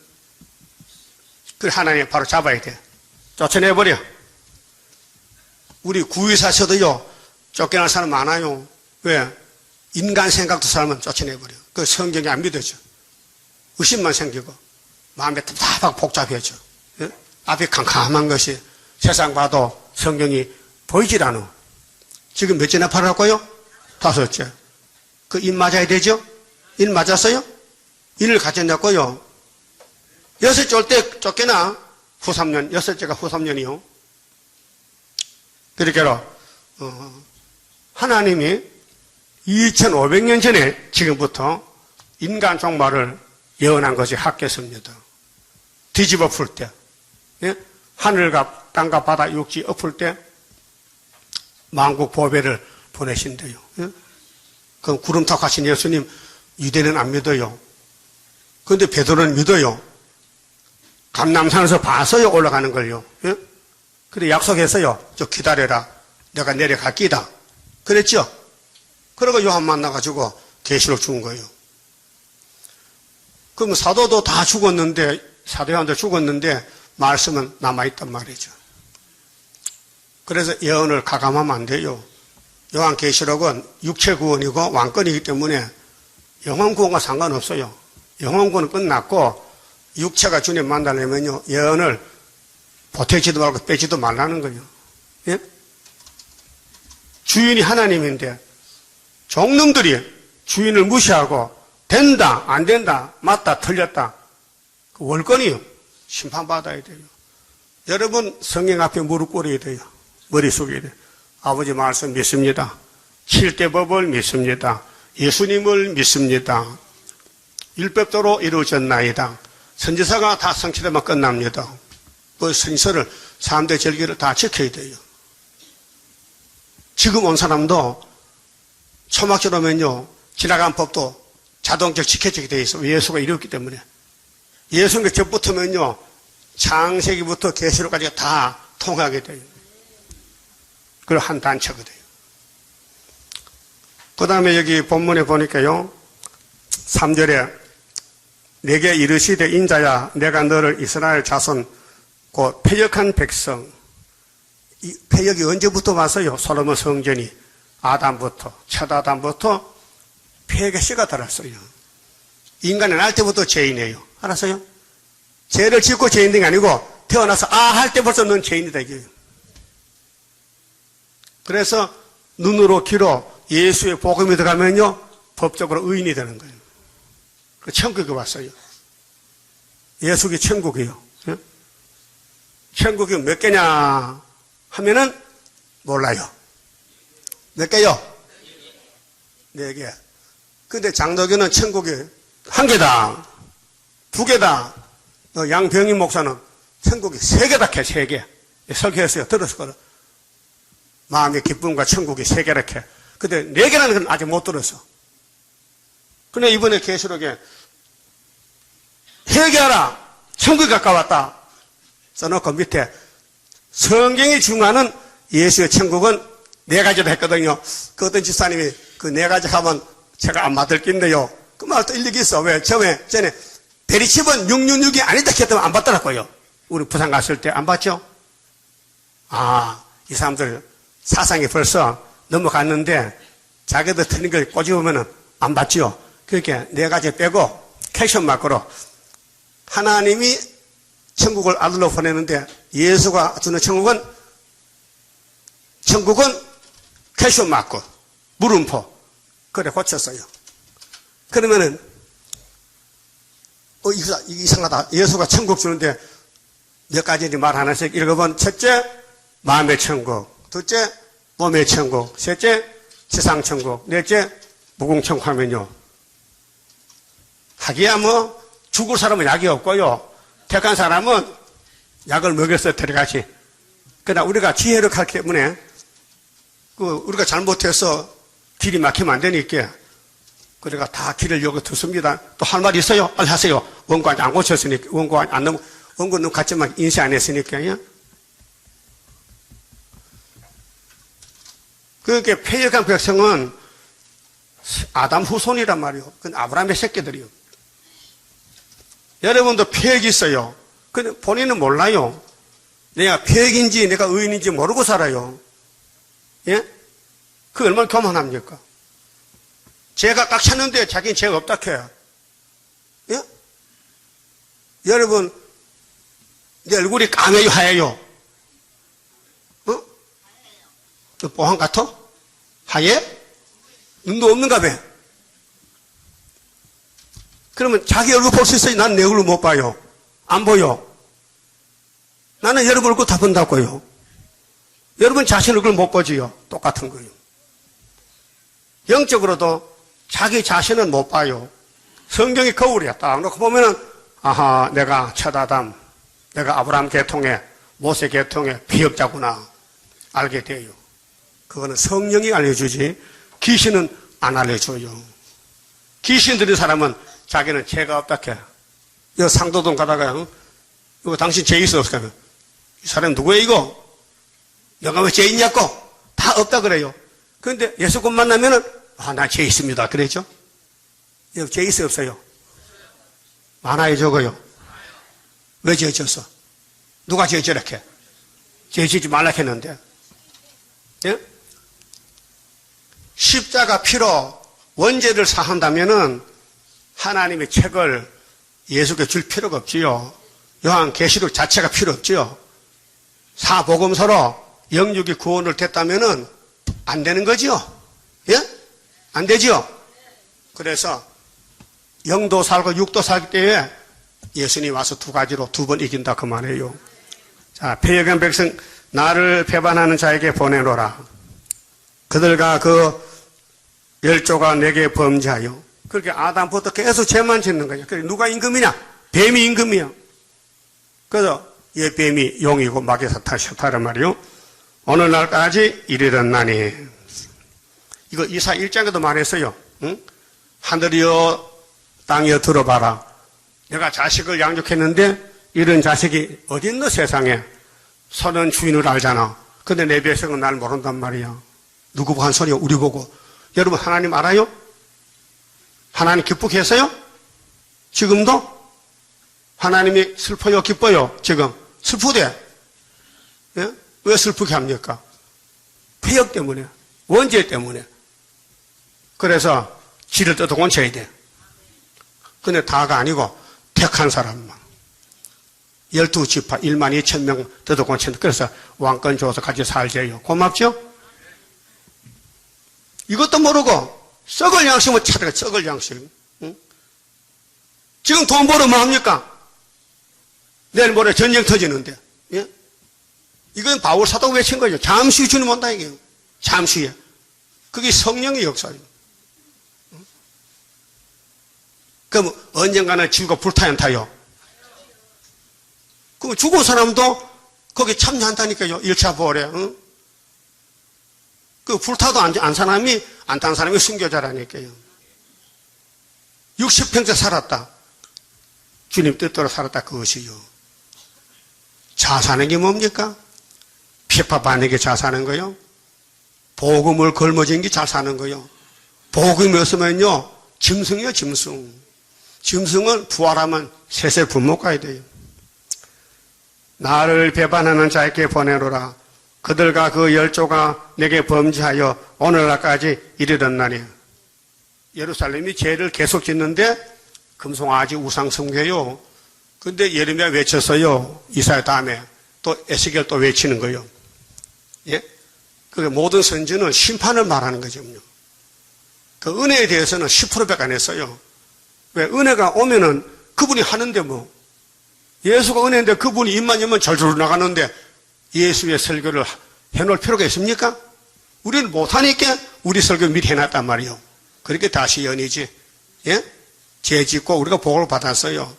Speaker 1: 그 하나님 바로 잡아야 돼. 쫓아내버려. 우리 구의사셔도요, 쫓겨날 사람 많아요. 왜? 인간 생각도 사람은 쫓아내버려. 그 성경이 안 믿어져. 의심만 생기고. 마음에 답답하고 복잡해져. 예? 앞이 캄캄한 것이 세상 봐도 성경이 보이질 않아. 지금 몇째나 팔았고요? 5째. 그 일 맞아야 되죠? 일 맞았어요? 일을 가졌냐고요? 6째 올 때 쫓겨나. 후 3년. 6째가 후 3년이요. 그러니까 하나님이 2500년 전에 지금부터 인간 종말을 예언한 것이 학계서입니다. 뒤집어 풀 때, 예? 하늘과 땅과 바다 육지 엎을 때 만국 보배를 보내신대요. 예? 그럼 구름탑 가신 예수님 유대는 안 믿어요. 그런데 베드로는 믿어요. 감남산에서 봤어요 올라가는 걸요. 예? 그래 약속했어요. 저 기다려라. 내가 내려갈 끼다. 그랬죠? 그러고 요한 만나가지고 계시록 준 거예요. 그럼 사도도 다 죽었는데, 사도 요한도 죽었는데, 말씀은 남아있단 말이죠. 그래서 예언을 가감하면 안 돼요. 요한 계시록은 육체 구원이고 왕권이기 때문에 영혼 구원과 상관없어요. 영혼 구원은 끝났고, 육체가 주님 만나려면요, 예언을 보태지도 말고 빼지도 말라는 거예요. 예? 주인이 하나님인데, 종놈들이 주인을 무시하고, 된다, 안 된다, 맞다, 틀렸다. 그 월권이요. 심판받아야 돼요. 여러분, 성경 앞에 무릎 꿇어야 돼요. 머리 숙여야 돼요. 아버지 말씀 믿습니다. 칠대법을 믿습니다. 예수님을 믿습니다. 율법대로 이루어졌나이다. 선지서가 다 성취되면 끝납니다. 그 선지서를 3대 절기를 다 지켜야 돼요. 지금 온 사람도 초막절 오면요, 지나간 법도 자동적으로 지켜지게 돼 있어. 예수가 이루었기 때문에. 예수님과 접붙으면요, 창세기부터 계시록까지 다 통하게 돼요. 그리고 한 단체가 돼요. 그 다음에 여기 본문에 보니까요, 3절에 내게 이르시되 인자야 내가 너를 이스라엘 자손 곧 패역한 백성. 이 패역이 언제부터 왔어요? 솔로몬 성전이 아담부터, 첫 아담부터 패역의 씨가 들었어요. 인간은 날 때부터 죄인이에요. 알았어요? 죄를 짓고 죄인 된 게 아니고 태어나서 할 때 벌써 넌 죄인이다 이게요. 그래서 눈으로 귀로 예수의 복음이 들어가면요, 법적으로 의인이 되는 거예요. 그 천국에 왔어요. 예수가 천국이요. 천국이 몇 개냐 하면은 몰라요. 몇 개요? 4개. 근데 장로교는 천국이 1개다, 2개다. 양병희 목사는 천국이 3개다 캐, 3개. 설교했어요. 들었을 거라. 마음의 기쁨과 천국이 3개라 캐. 근데 4개라는 건 아직 못 들었어. 근데 이번에 계시록에 회개하라, 천국이 가까웠다 써놓고 밑에 성경이 중요한 예수의 천국은 4가지로 했거든요. 그 어떤 집사님이 그 4가지 하면 제가 안 받을 낀데요. 그 말도 일리가 있어. 왜? 전에 대리칩은 666이 아니다 했더니 안 받더라고요. 우리 부산 갔을 때 안 받죠? 이 사람들 사상이 벌써 넘어갔는데 자기들 틀린 걸 꼬집으면 안 받죠. 그렇게 4가지 빼고 캐션 마크로 하나님이 천국을 아들로 보내는데 예수가 주는 천국은 캐션 마크, 물음표. 그래 고쳤어요. 그러면은 이상하다. 예수가 천국 주는데 몇 가지인지 말 하나씩 읽어본. 첫째, 마음의 천국. 둘째, 몸의 천국. 셋째, 세상 천국. 넷째, 무궁천국 하면요. 하기야 뭐 죽을 사람은 약이 없고요. 택한 사람은 약을 먹여서 데려가지. 그러나 우리가 지혜를 갖기 때문에 우리가 잘못해서 길이 막히면 안 되니까 그래가 다 길을 여기 두습니다. 또 할 말 있어요? 빨리 하세요. 원고 안 고쳤으니까, 원고 안 넘어, 원고는 같지만 인쇄 안 했으니까요. 그렇게 패역한 백성은 아담 후손이란 말이요. 그건 아브라함의 새끼들이요. 여러분도 패역이 있어요. 근데 본인은 몰라요. 내가 패역인지 내가 의인인지 모르고 살아요. 예? 그 얼마나 교만합니까? 죄가 꽉 찼는데 자기는 죄가 없다 해요. 예? 여러분, 내 얼굴이 까매요, 하얘요? 뽀한 같아? 하얘? 눈도 없는가 봐. 그러면 자기 얼굴 볼 수 있어요? 난 내 얼굴 못 봐요. 안 보여. 나는 여러분 얼굴 다 본다고요. 여러분 자신 얼굴 못 보지요. 똑같은 거예요. 영적으로도 자기 자신은 못 봐요. 성경이 거울이야. 딱 놓고 보면은 내가 첫 아담, 내가 아브라함 계통의 모세 계통의 비역자구나 알게 돼요. 그거는 성령이 알려주지 귀신은 안 알려줘요. 귀신 들인 사람은 자기는 죄가 없다 해. 여 상도동 가다가 이거 당신 죄 있어 없을까? 이 사람 누구야 이거? 내가 왜 죄 있냐고? 다 없다 그래요. 그런데 예수님 만나면은 나 죄 있습니다. 그랬죠? 여기 죄 있어요 없어요? 많아요 적어요? 왜 죄 졌어? 누가 죄 저렇게? 죄 짓지 말라 했는데. 예? 십자가 피로 원죄를 사한다면은 하나님의 책을 예수께 줄 필요가 없지요. 요한계시록 자체가 필요 없지요. 사복음서로 영육이 구원을 됐다면은 안 되는 거지요. 예? 안 되지요. 그래서 영도 살고 육도 살 때에 예수님이 와서 2가지로 2번 이긴다 그 말이에요. 자, 패역한 백성 나를 배반하는 자에게 보내노라. 그들과 그 열조가 내게 범죄하여. 그렇게 아담부터 계속 죄만 짓는 거야. 그래 누가 임금이냐? 뱀이 임금이야. 그래서 얘 뱀이 용이고 마귀 사탄이란 말이요. 어느 날까지 이르렀나니. 이거 이사 1장에도 말했어요. 응? 하늘이여 땅이여 들어봐라. 내가 자식을 양육했는데 이런 자식이 어디 있노 세상에. 선은 주인을 알잖아. 근데 내 백성은 날 모른단 말이야. 누구 보고 한 소리야? 우리 보고. 여러분 하나님 알아요? 하나님 기쁘게 했어요? 지금도? 하나님이 슬퍼요? 기뻐요? 지금? 슬프대. 예? 왜 슬프게 합니까? 폐역 때문에. 원죄 때문에. 그래서 지를 뜯어곤쳐야 돼. 근데 다가 아니고 택한 사람만. 12지파 12,000명 뜯어곤친다. 그래서 왕권 줘서 같이 살재요. 고맙죠? 이것도 모르고 썩을 양심을 찾아가. 썩을 양심. 응? 지금 돈 벌어 뭐 합니까? 내일 모레 전쟁 터지는데. 예? 이건 바울 사도가 외친 거죠. 잠시 주님 온다 이게요. 잠시에. 그게 성령의 역사예요. 응? 그럼 언젠가는 지구가 불타야 안 타요? 그럼 죽은 사람도 거기 참여한다니까요. 1차 부활에. 응? 그 불타도 안 사람이 안 탄 사람이 순교자라니까요. 60평생 살았다. 주님 뜻대로 살았다 그것이요. 자사는 게 뭡니까? 피파 바르게 잘 사는 거요. 복음을 걸머진 게 잘 사는 거요. 복음이 없으면요 짐승이요 짐승. 짐승은 부활하면 셋을 분목 가야 돼요. 나를 배반하는 자에게 보내노라. 그들과 그 열조가 내게 범죄하여 오늘날까지 이르렀나니. 예루살렘이 죄를 계속 짓는데 금송아지 우상 숭배요. 근데 예레미야 외쳤어요. 이사야 다음에 또 에스겔 또 외치는 거예요. 예? 그 모든 선지는 심판을 말하는 거죠. 그 은혜에 대해서는 10%밖에 안 했어요. 왜? 은혜가 오면은 그분이 하는데 뭐. 예수가 은혜인데 그분이 입만 열면 절절로 나가는데 예수의 설교를 해놓을 필요가 있습니까? 우리는 못하니까 우리 설교 미리 해놨단 말이에요. 그렇게 다시 연이지. 예? 죄 짓고 우리가 복을 받았어요.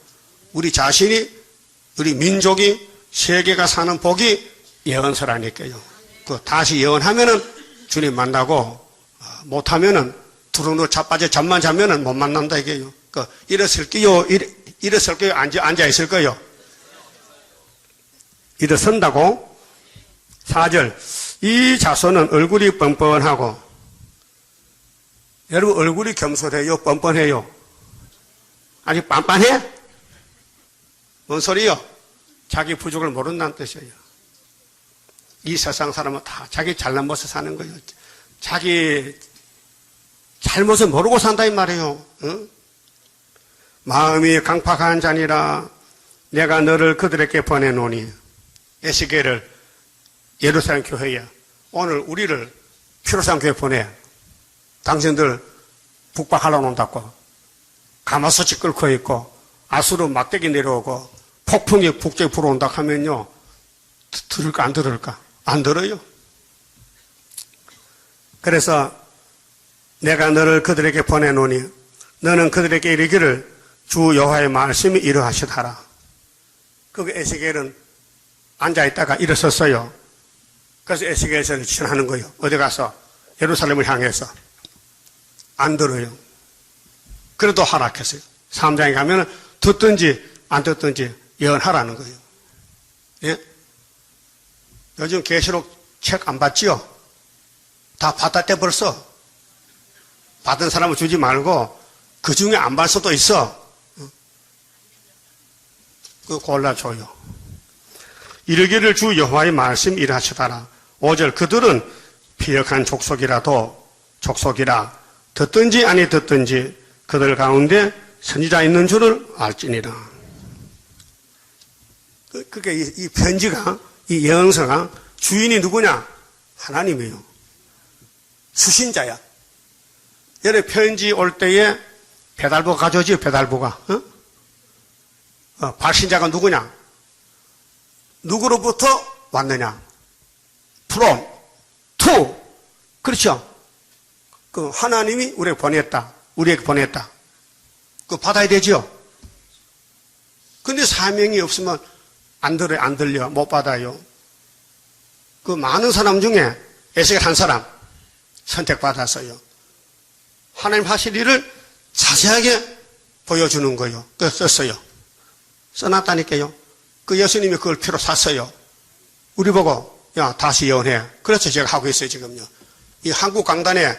Speaker 1: 우리 자신이, 우리 민족이, 세계가 사는 복이 예언서라니까요. 그 다시 예언하면은 주님 만나고, 못하면은 두루누 자빠져 잠만 자면은 못 만난다 이게요. 그 일어설게요. 일어설게요. 앉아 있을 거요. 일어선다고. 4절. 이 자손은 얼굴이 뻔뻔하고. 여러분 얼굴이 겸손해요? 뻔뻔해요? 아직 빤빤해? 뭔 소리요? 자기 부족을 모른다는 뜻이에요. 이 세상 사람은 다 자기 잘난 모습 사는 거예요. 자기 잘못을 모르고 산다 이 말이에요. 응? 마음이 강팍한 자니라 내가 너를 그들에게 보내노니. 에스겔을 예루살렘 교회에 오늘 우리를 피로산 교회 보내. 당신들 북박하러 온다고 가마솥이 끓고 있고 아수르 막대기 내려오고 폭풍이 북쪽에 불어온다 하면요 들을까 안 들을까? 안 들어요. 그래서 내가 너를 그들에게 보내노니 너는 그들에게 이르기를 주 여호와의 말씀이 이러하시더라. 그 에스겔은 앉아있다가 일어섰어요. 그래서 에스겔에서 지나는 거예요. 어디 가서 예루살렘을 향해서 안 들어요. 그래도 하락했어요. 3장에 가면 듣든지 안 듣든지 예언하라는 거예요. 예? 요즘 계시록 책 안 받지요? 다 받았대 벌써. 받은 사람은 주지 말고 그 중에 안 받을 수도 있어. 그 골라줘요. 이르기를 주 여호와의 말씀 이라하시다라. 5절 그들은 피역한 족속이라 듣든지 아니 듣든지 그들 가운데 선지자 있는 줄을 알지니라. 그게 이 편지가 이 예언서가 주인이 누구냐? 하나님이에요. 수신자야. 여러 편지 올 때에 배달부가 가져오지 배달부가. 발신자가 누구냐? 누구로부터 왔느냐? from, to. 그렇죠? 그 하나님이 우리에게 보냈다. 우리에게 보냈다. 그 받아야 되죠. 근데 사명이 없으면 안 들어요, 안 들려, 못 받아요. 그 많은 사람 중에 에스겔 한 사람 선택받았어요. 하나님 하실 일을 자세하게 보여주는 거예요. 그래서 썼어요. 써놨다니까요. 그 예수님이 그걸 표로 샀어요. 우리 보고, 야, 다시 예언해. 그래서 제가 하고 있어요, 지금요. 이 한국 강단에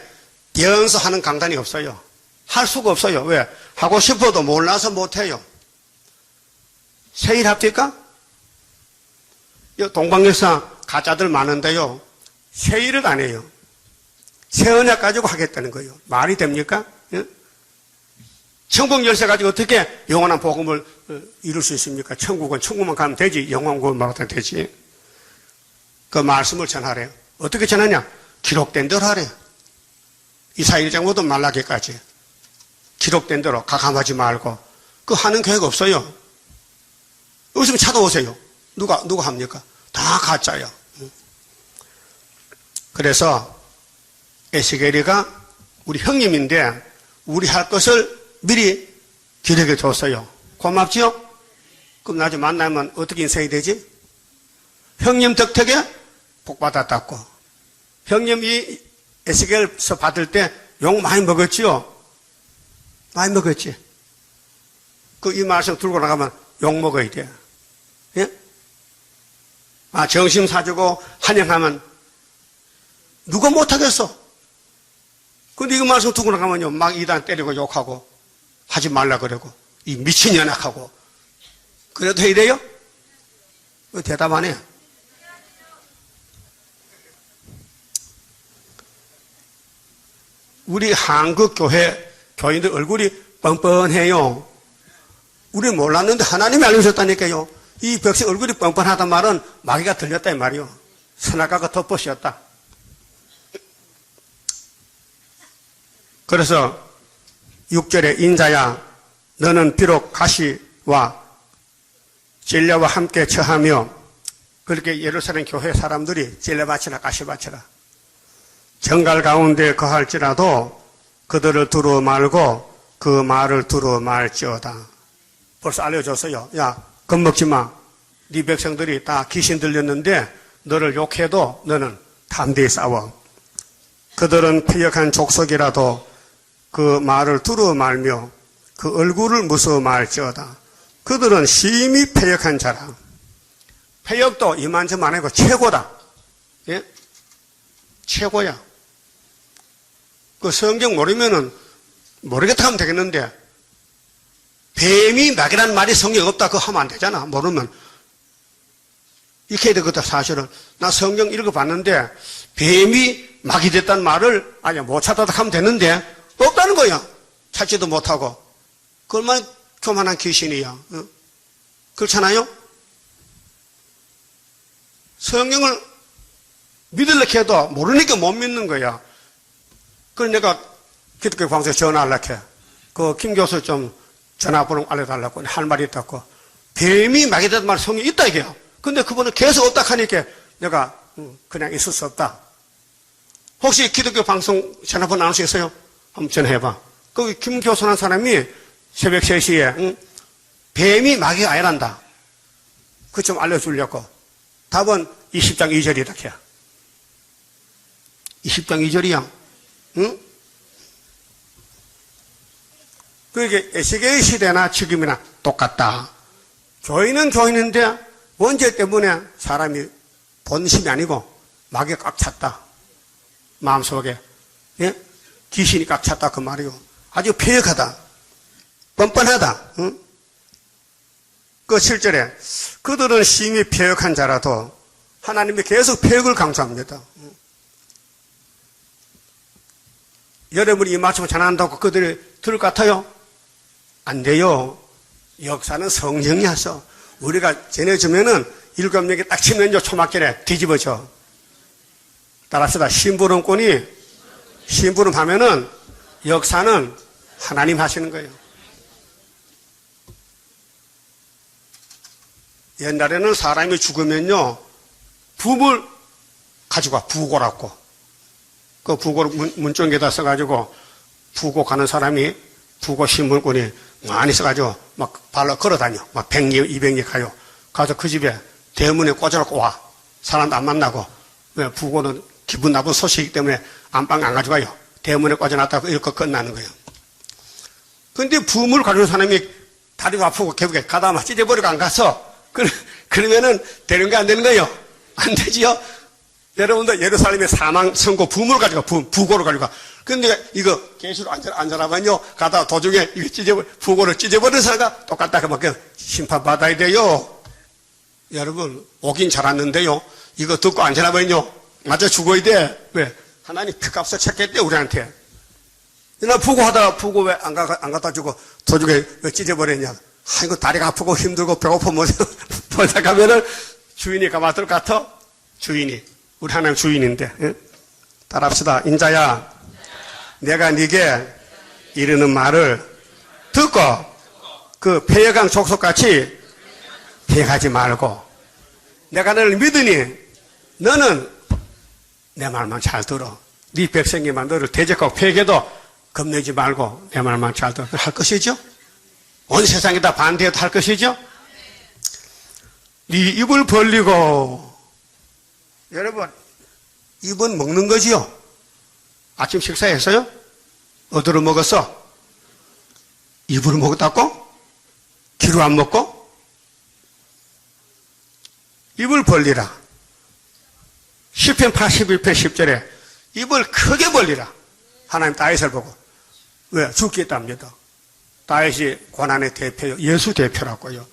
Speaker 1: 예언서 하는 강단이 없어요. 할 수가 없어요. 왜? 하고 싶어도 몰라서 못해요. 세일 합니까? 동방역사 가짜들 많은데요. 세일을 안 해요. 새 언약 가지고 하겠다는 거예요. 말이 됩니까? 예? 천국 열쇠 가지고 어떻게 영원한 복음을 이룰 수 있습니까? 천국만 가면 되지. 영원 구원 받으면 되지. 그 말씀을 전하래요. 어떻게 전하냐? 기록된 대로 하래요. 이사야 1장부터 말라기까지. 기록된 대로 가감하지 말고. 그 하는 교회가 없어요. 없으면 찾아오세요. 누가 합니까? 다 가짜예요. 그래서 에스겔이가 우리 형님인데 우리 할 것을 미리 기록해 줬어요. 고맙지요? 그럼 나중에 만나면 어떻게 인생이 되지? 형님 덕택에 복 받았다고. 형님이 에스겔서 받을 때 욕 많이 먹었지요? 많이 먹었지. 이 말씀 들고 나가면 욕 먹어야 돼. 예? 정심 사주고 환영하면 누가 못하겠어? 근데 이거 말씀 듣고 나가면요, 막 이단 때리고 욕하고 하지 말라 그러고 이 미친 연약하고 그래도 해야 돼요? 대답 안 해. 우리 한국 교인들 얼굴이 뻔뻔해요. 우리는 몰랐는데 하나님이 알려주셨다니까요. 이 백성 얼굴이 뻔뻔하단 말은 마귀가 들렸다 이 말이요. 선악과가 덮어씌었다. 그래서 6절에 인자야 너는 비록 가시와 찔레와 함께 처하며 그렇게 예루살렘 교회 사람들이 찔레밭이나 가시밭이라 정갈 가운데 거할지라도 그들을 두루 말고 그 말을 두루 말지어다. 벌써 알려줬어요. 야, 겁먹지 마. 네 백성들이 다 귀신 들렸는데 너를 욕해도 너는 담대히 싸워. 그들은 피역한 족속이라도 그 말을 두루 말며 그 얼굴을 무서워 말지어다. 그들은 심히 패역한 자라. 패역도 이만저만 아니고 최고다. 예? 최고야. 그 성경 모르면은 모르겠다 하면 되겠는데 뱀이 막이라는 말이 성경에 없다 그거 하면 안 되잖아. 모르면 이렇게 해야 되거든. 사실은 나 성경 읽어봤는데 뱀이 막이 됐다는 말을 아니 못 찾아다 하면 되는데 없다는 거야. 찾지도 못하고. 그 얼마나 교만한 귀신이야. 어? 그렇잖아요? 성경을 믿으려고 해도 모르니까 못 믿는 거야. 그래서 내가 기독교 방송에 전화하려고 해. 그 김 교수 좀 전화번호 알려달라고 할 말이 있다고. 뱀이 막이 됐다는 말 성경에 있다 이게요. 근데 그분은 계속 없다 하니까 내가 그냥 있을 수 없다. 혹시 기독교 방송 전화번호 알 수 있어요? 한번 전화해봐. 거기 김 교수라는 사람이 새벽 3시에 뱀이 마귀가 아니란다. 그거 좀 알려주려고. 답은 20장 2절이다. 20장 2절이야. 응? 그게 에스겔 시대나 지금이나 똑같다. 교인은 교인인데 원죄 때문에 사람이 본심이 아니고 마귀가 꽉 찼다. 마음속에. 예? 귀신이 꽉 찼다 그 말이요. 아주 패역하다. 뻔뻔하다. 응? 그 7절에 그들은 심히 패역한 자라도 하나님이 계속 패역을 강조합니다. 여러분이 이 말씀을 전한다고 그들이 들을 것 같아요? 안 돼요. 역사는 성령이 하셔. 우리가 전해주면은 7명이 딱 치면요 초막길에 뒤집어져. 따라합시다. 심부름꾼이 심부름하면은 역사는 하나님 하시는 거예요. 옛날에는 사람이 죽으면요 부물 가지고 와. 부고라고. 그 부고를 문쪽에다 써가지고 부고 가는 사람이 부고 신문꾼이 많이 써가지고 막 발로 걸어다녀. 막 100리, 200리 가요. 가서 그 집에 대문에 꽂아놓고 와. 사람도 안 만나고. 왜? 부고는 기분 나쁜 소식이기 때문에 안방 안 가져가요. 대문에 꽂아놨다고 이렇게 끝나는 거예요. 근데 부음을 가지고 사람이 다리가 아프고 결국에 가다 막 찢어버리고 안 가서 그러면은 되는 게 안 되는 거예요. 안 되지요? 여러분들 예루살렘의 사망 선고 부음을 가지고 부고를 가지고 근데 이거 계시로 앉아라면요 가다 도중에 이거 부고를 찢어버린 사람과 똑같다 그만큼 심판받아야 돼요. 여러분 오긴 잘 왔는데요 이거 듣고 앉아라면요 맞아 죽어야 돼. 왜? 하나님 피값을 찾겠대 우리한테. 나 부고하다가 부고 왜 안 갖다 주고 도중에 왜 찢어버렸냐. 아이고 다리가 아프고 힘들고 배고프면 보다 가면은 주인이 가만둘 것 같아? 주인이. 우리 하나님 주인인데. 예? 따라합시다. 인자야 내가 네게 이르는 말을 듣고 그 폐해강 족속같이 피해가지 말고 내가 너를 믿으니 너는 내 말만 잘 들어. 네 백성이만 너를 대적하고 폐해도 겁내지 말고 내 말만 잘 들어. 할 것이죠? 온 세상이 다 반대해도 할 것이죠? 네 입을 벌리고 여러분 입은 먹는 거지요? 아침 식사했어요? 어디로 먹었어? 입으로 먹었다고? 귀로 안 먹고? 입을 벌리라. 시편 81편 10절에 입을 크게 벌리라. 하나님 다윗을 보고. 왜? 죽겠답니다. 다윗이 고난의 대표요. 예수 대표라고요.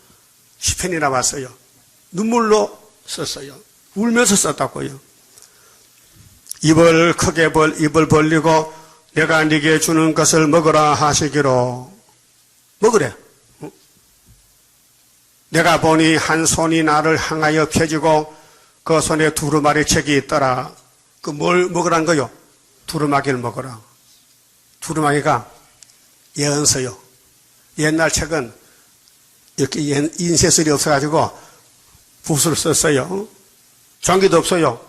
Speaker 1: 시편이 나왔어요. 눈물로 썼어요. 울면서 썼다고요. 입을 크게 입을 벌리고 내가 네게 주는 것을 먹으라 하시기로. 먹으래. 내가 보니 한 손이 나를 향하여 펴지고 그 손에 두루마리 책이 있더라. 그 뭘 먹으라는 거요? 두루마기를 먹으라. 두루마기가 예언서요. 옛날 책은 이렇게 인쇄술이 없어가지고 붓을 썼어요. 전기도 없어요.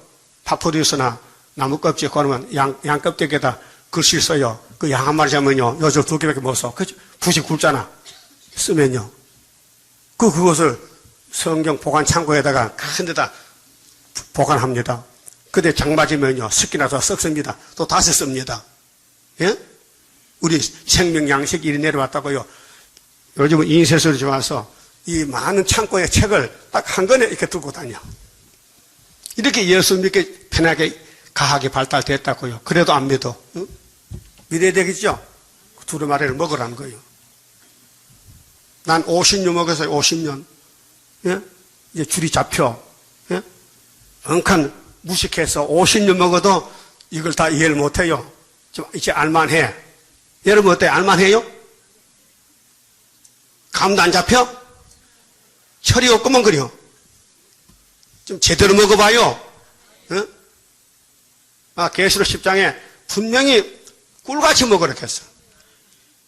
Speaker 1: 파푸리스나 나무 껍질 그러면 양 껍데기에다 글씨 써요. 그 양 한 마리 잡으면요. 요즘 2개밖에 못 써. 그 붓이 굵잖아. 쓰면요. 그것을 성경 보관 창고에다가 큰 데다 보관합니다. 그때 장 맞으면요. 습기 나서 썩습니다. 또 다시 씁니다. 예? 우리 생명 양식 일이 내려왔다고요. 요즘은 인쇄술이 좋아서 이 많은 창고의 책을 딱 한 권에 이렇게 두고 다녀. 이렇게 예수 믿게 편하게 가하게 발달됐다고요. 그래도 안 믿어. 응? 믿어야 되겠죠? 두루마리를 먹으라는 거예요. 난 50년 먹었어요. 50년. 예? 이제 줄이 잡혀. 예? 엉칸 무식해서 50년 먹어도 이걸 다 이해를 못해요. 좀 이제 알만해. 여러분 어때요? 알만해요? 감도 안 잡혀? 철이 없구만 그려. 좀 제대로 먹어봐요. 예? 계시록 10장에 분명히 꿀같이 먹으라 했어.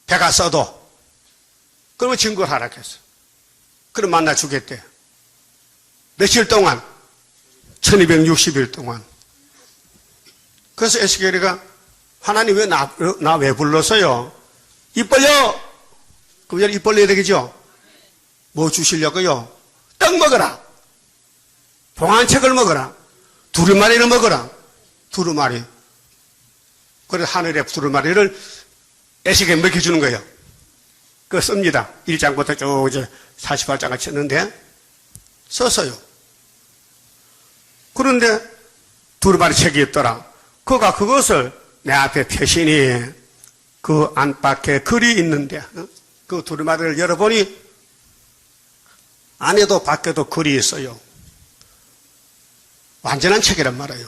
Speaker 1: 배가 써도. 그러면 증거를 하라 했어. 그럼 만나 주겠대. 며칠 동안? 1260일 동안. 그래서 에스겔이가 하나님 왜 나 왜 불렀어요? 입 벌려! 그럼 입 벌려야 되겠죠? 뭐 주시려고요? 떡 먹어라. 봉안책을 먹어라. 두루마리를 먹어라. 두루마리. 그래서 하늘의 두루마리를 에스겔에 먹여주는 거예요. 그거 씁니다. 1장부터 쭉 이제 48장을 쳤는데 썼어요. 그런데 두루마리 책이 있더라. 그가 그것을 내 앞에 펴시니 그 안팎에 글이 있는데 그 두루마리를 열어보니 안에도 밖에도 글이 있어요. 완전한 책이란 말이에요.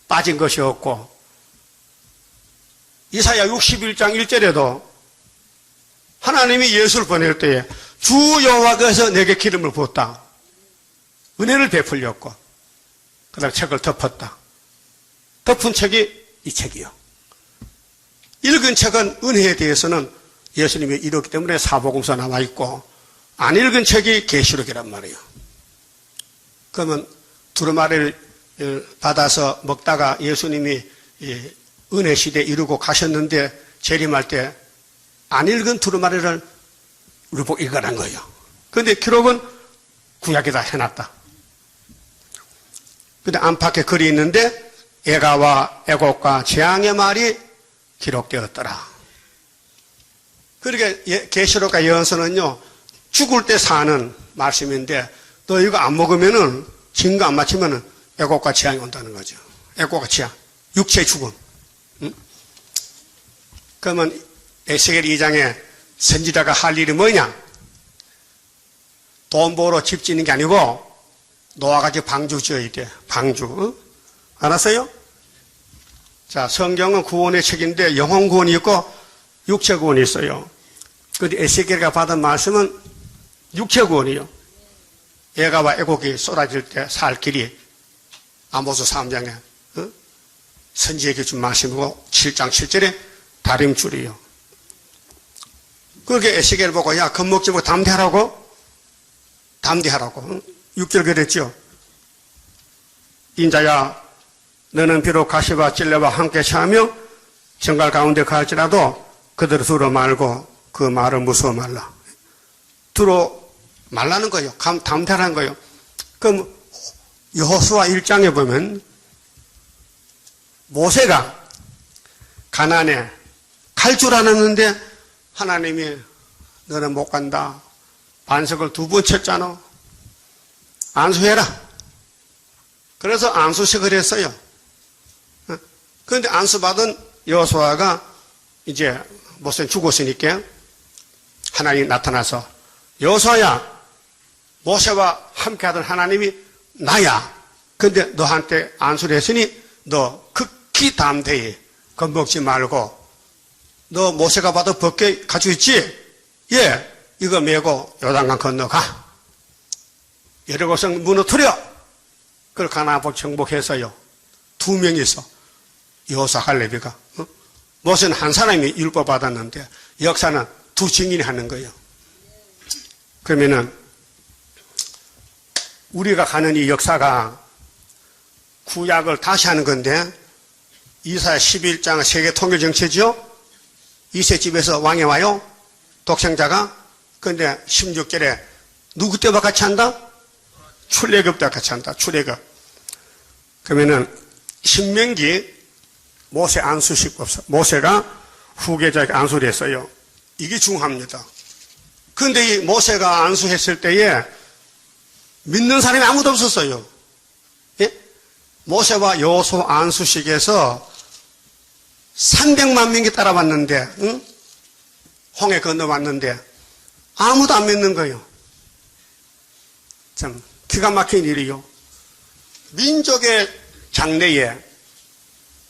Speaker 1: 빠진 것이 없고 이사야 61장 1절에도 하나님이 예수를 보낼 때에 주 여호와께서 내게 기름을 부었다. 은혜를 베풀렸고 그 다음에 책을 덮었다. 덮은 책이 이 책이요. 읽은 책은 은혜에 대해서는 예수님이 이뤘기 때문에 사복음서 남아있고 안 읽은 책이 계시록이란 말이에요. 그러면 두루마리를 받아서 먹다가 예수님이 이 은혜 시대 이루고 가셨는데 재림할 때 안 읽은 두루마리를 우리 보고 읽으란 거예요. 그런데 기록은 구약에다 해놨다. 근데 안팎에 글이 있는데 애가와 애곡과 재앙의 말이 기록되었더라. 그러니까 계시록과 예언서는요, 죽을 때 사는 말씀인데 너 이거 안 먹으면은 증거 안 맞추면은 애곡과 재앙이 온다는 거죠. 애곡과 재앙, 육체의 죽음. 응? 그러면 에스겔 2장에 선지자가 할 일이 뭐냐? 돈 벌어 집 짓는 게 아니고 노아같이 방주 지어야 돼. 방주. 응? 알았어요? 자, 성경은 구원의 책인데 영혼 구원이 있고 육체 구원이 있어요. 그런데 에스겔가 받은 말씀은 육체 구원이요. 애가와 애곡이 쏟아질 때 살 길이 아모스 3장에 선지에게 준 말씀이고 7장 7절에 다림줄이요. 그렇게 에스겔 보고 야 겁먹지 말고 담대하라고 6절 그랬죠. 인자야 너는 비록 가시와 찔레와 함께 처하며 정갈 가운데 갈지라도 그들을 두루 말고 그 말을 무서워 말라. 두루 말라는 거예요. 담대하라는 거예요. 그럼 여호수아 1장에 보면 모세가 가나안에 갈 줄 알았는데 하나님이 너는 못 간다. 반석을 2번 쳤잖아. 안수해라. 그래서 안수식을 했어요. 그런데 안수받은 여호수아가 이제 모세는 죽었으니까 하나님이 나타나서 여호수아야 모세와 함께하던 하나님이 나야. 근데 너한테 안수를 했으니 너 극히 담대히 겁먹지 말고 너 모세가 받은 법궤 가지고 있지? 예, 이거 메고 요단강 건너가. 여리고성 무너뜨려. 그걸 가나안 정복해서요. 2명이 있어. 여호수아 갈렙이가. 모세는 한 사람이 율법 받았는데 역사는 2 증인이 하는 거예요. 그러면은 우리가 가는 이 역사가 구약을 다시 하는 건데 이사야 11장 세계 통일 정체죠. 이새집에서 왕이 와요. 독생자가. 그런데 16절에 누구 때와 같이 한다? 출애굽 때와 같이 한다. 출애굽. 그러면은 신명기 모세 안수식 없어. 모세가 후계자에게 안수를 했어요. 이게 중요합니다. 그런데 이 모세가 안수했을 때에 믿는 사람이 아무도 없었어요. 예? 모세와 여호수아 안수식에서 300만 명이 따라왔는데, 응? 홍해 건너왔는데 아무도 안 믿는 거예요. 참 기가 막힌 일이요. 민족의 장래에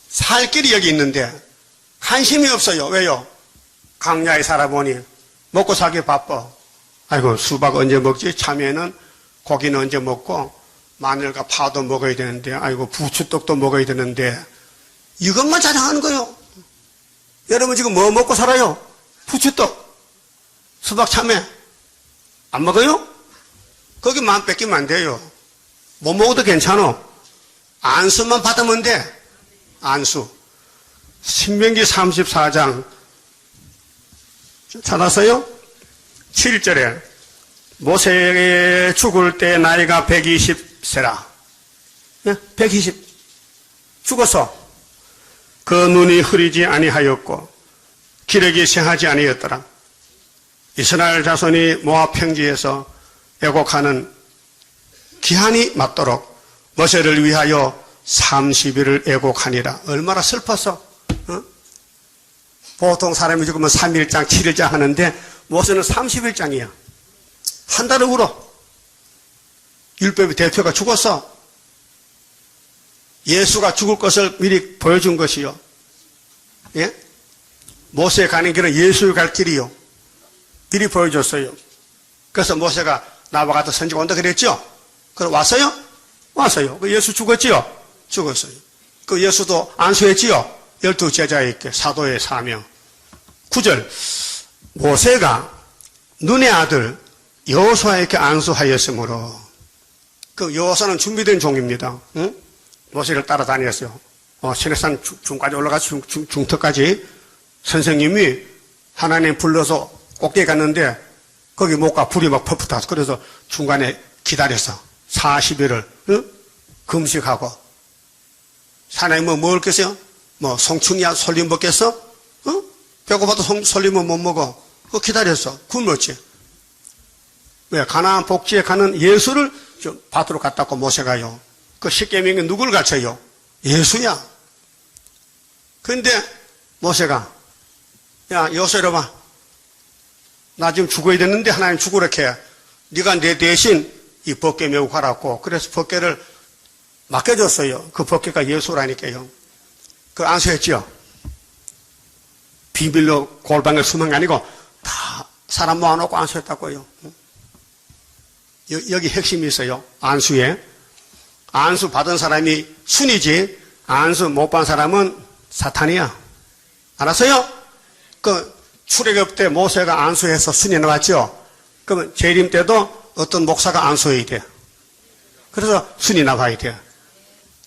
Speaker 1: 살 길이 여기 있는데 관심이 없어요. 왜요? 강야에 살아보니 먹고 살기 바빠. 아이고 수박 언제 먹지? 참외는 고기는 언제 먹고 마늘과 파도 먹어야 되는데 아이고 부추떡도 먹어야 되는데 이것만 자랑하는 거예요. 여러분 지금 뭐 먹고 살아요? 부추떡, 수박, 참외 안 먹어요? 거기만 뺏기면 안 돼요. 못 먹어도 괜찮아. 안수만 받으면 돼. 안수. 신명기 34장 찾았어요? 7절에 모세 죽을 때 나이가 120세라. 120 죽었어. 그 눈이 흐리지 아니하였고 기력이 생하지 아니었더라. 이스라엘 자손이 모압 평지에서 애곡하는 기한이 맞도록 모세를 위하여 30일을 애곡하니라. 얼마나 슬펐어. 보통 사람이 죽으면 3일장 7일장 하는데 모세는 30일장이야. 한 달을 울어. 율법의 대표가 죽었어. 예수가 죽을 것을 미리 보여준 것이요. 예? 모세에 가는 길은 예수의 갈 길이요. 미리 보여줬어요. 그래서 모세가 나와 같은 선지가 온다 그랬죠? 그럼 왔어요? 왔어요. 그 예수 죽었지요? 죽었어요. 그 예수도 안수했지요? 12 제자에게 사도의 사명. 9절 모세가 눈의 아들 여호수아에게 안수하였으므로 그 여호수아는 준비된 종입니다. 응? 모세를 따라다녔어요. 시내산 중까지 올라가서 중턱까지 선생님이 하나님 불러서 꼭대기 갔는데 거기 못 가 불이 막 퍼붓어서 그래서 중간에 기다렸어. 40일을 금식하고 산에 뭐 먹겠어요? 뭐 송충이야 솔림 먹겠어? 배고파도 솔림은 못 먹어. 그거 기다렸어. 굶었지. 왜? 가나안 복지에 가는 예수를 밭으로 갔다고 모세가요. 그 십계명에 누굴 갖춰요? 예수야. 근데 모세가 야 여기서 이러봐. 나 지금 죽어야 되는데 하나님 죽으라게 해. 네가 내 대신 이 법궤 메고 가라고. 그래서 법궤를 맡겨줬어요. 그 법궤가 예수라니까요. 그 안수했죠. 비밀로 골방에 숨은 게 아니고 다 사람 모아놓고 안수했다고요. 여기 핵심이 있어요. 안수에. 안수 받은 사람이 순이지 안수 못 받은 사람은 사탄이야. 알았어요? 그 출애굽 때 모세가 안수해서 순이 나왔죠. 그러면 재림 때도 어떤 목사가 안수해야 돼. 그래서 순이 나와야 돼.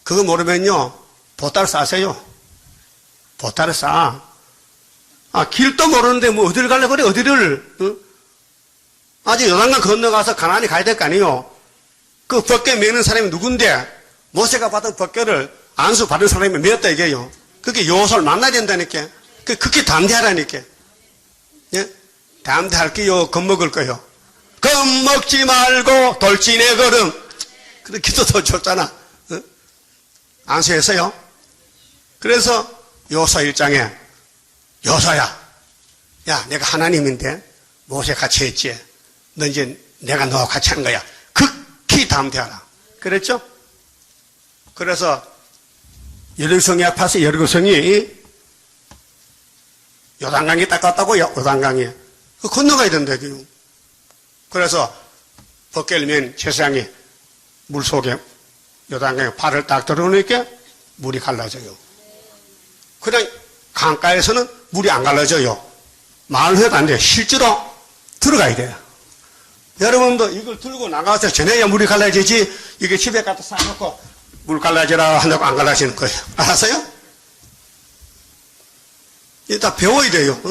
Speaker 1: 그거 모르면요 보따를 싸세요. 보따를 싸. 길도 모르는데 뭐 어디를 가려고 그래 어디를. 아직 요단강 건너가서 가나안에 가야 될 거 아니에요. 그 법궤 메는 사람이 누군데 모세가 받은 법궤를 안수 받은 사람이 메었다 이게요. 그게 여호수아를 만나야 된다니까. 그렇게 담대하라니까. 예? 담대할게요. 겁먹을 거요. 겁먹지 말고 돌진의 걸음. 그래 기도 더 줬잖아. 안수했어요. 그래서 여호수아 1장에 여호수아야, 야 내가 하나님인데 모세 같이 했지. 너 이제 내가 너와 같이 하는 거야. 극히 담대하라. 그랬죠? 그래서 여리고성이 아파서 여리고성이 요단강에 딱 갔다고 요단강에 건너가야 된다. 그래서 벗개를 맨 제사장이 물속에 요단강에 발을 딱 들어놓으니까 물이 갈라져요. 그냥 강가에서는 물이 안 갈라져요. 말로 해도 안 돼요. 실제로 들어가야 돼요. 여러분도 이걸 들고 나가서 전해야 물이 갈라지지 이게 집에 갖다 싸놓고 물 갈라지라 한다고 안 갈라지는 거예요. 알았어요? 이거 다 배워야 돼요.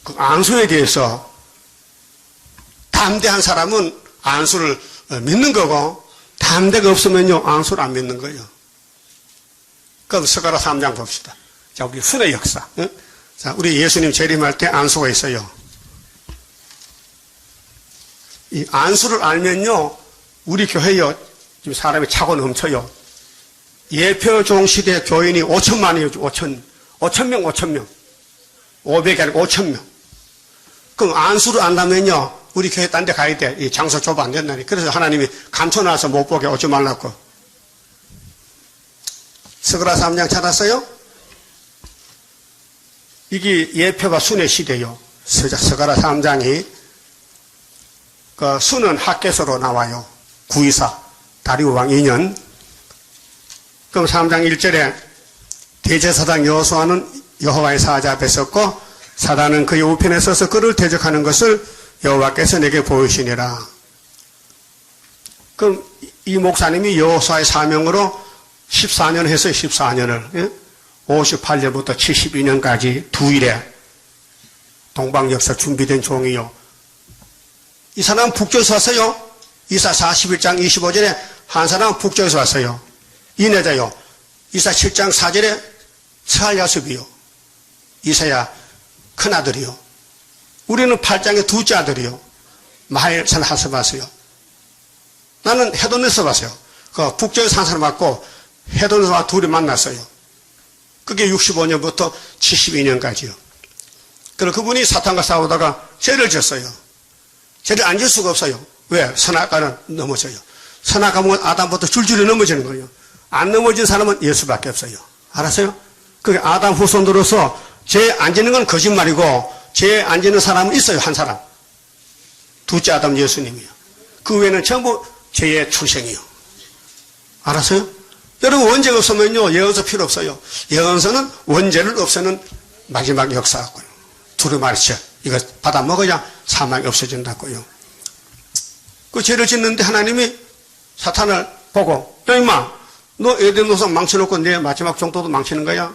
Speaker 1: 그 안수에 대해서 담대한 사람은 안수를 믿는 거고 담대가 없으면요 안수를 안 믿는 거예요. 그럼 스가랴 3장 봅시다. 자, 우리 순의 역사. 자, 우리 예수님 재림할 때 안수가 있어요. 이 안수를 알면요 우리 교회요 지금 사람이 차고 넘쳐요. 예표종 시대 교인이 5천만이에요. 5천 명. 500이 아니고 5천 명. 그럼 안수를 안다면요 우리 교회 딴 데 가야 돼. 이 장소 좁아 안 된다니. 그래서 하나님이 감춰놔서 못 보게 오지 말라고. 스가랴 3장 찾았어요? 이게 예표가 순의 시대요. 스가랴 3장이 그 순은 학개서로 나와요. 구이사 다리오 왕 2년. 그럼 3장 1절에 대제사장 여호수아는 여호와의 사자 앞에 섰고 사단은 그의 우편에 서서 그를 대적하는 것을 여호와께서 내게 보이시니라. 그럼 이 목사님이 여호수아의 사명으로 14년 했어요. 14년을. 58년부터 72년까지 두 일에 동방역사 준비된 종이요. 이 사람은 북쪽에서 왔어요. 이사 41장 25절에 한 사람은 북쪽에서 왔어요. 이내자요. 이사 7장 4절에 스알야습이요. 이사야 큰아들이요. 우리는 8장의 둘째 아들이요. 마헬산 하서 봤어요. 나는 해돈에서 봤어요. 그 북쪽에서 한 사람 왔고 해돈에서 둘이 만났어요. 그게 65년부터 72년까지요. 그리고 그분이 사탄과 싸우다가 죄를 졌어요. 죄를 안 질 수가 없어요. 왜? 선악과는 넘어져요. 선악과는 아담부터 줄줄이 넘어지는 거예요. 안 넘어진 사람은 예수밖에 없어요. 알았어요? 그게 아담 후손으로서 죄 안 지는 건 거짓말이고 죄 안 지는 사람은 있어요. 한 사람. 둘째 아담 예수님이요. 그 외에는 전부 죄의 출생이요. 알았어요? 여러분 원죄가 없으면요 예언서 필요 없어요. 예언서는 원죄를 없애는 마지막 역사고요. 두루마리쳐 이거 받아 먹어야 사망이 없어진다고요. 그 죄를 짓는데 하나님이 사탄을 보고 야 임마 너 에덴 동산 망쳐놓고 내 마지막 정도도 망치는 거야?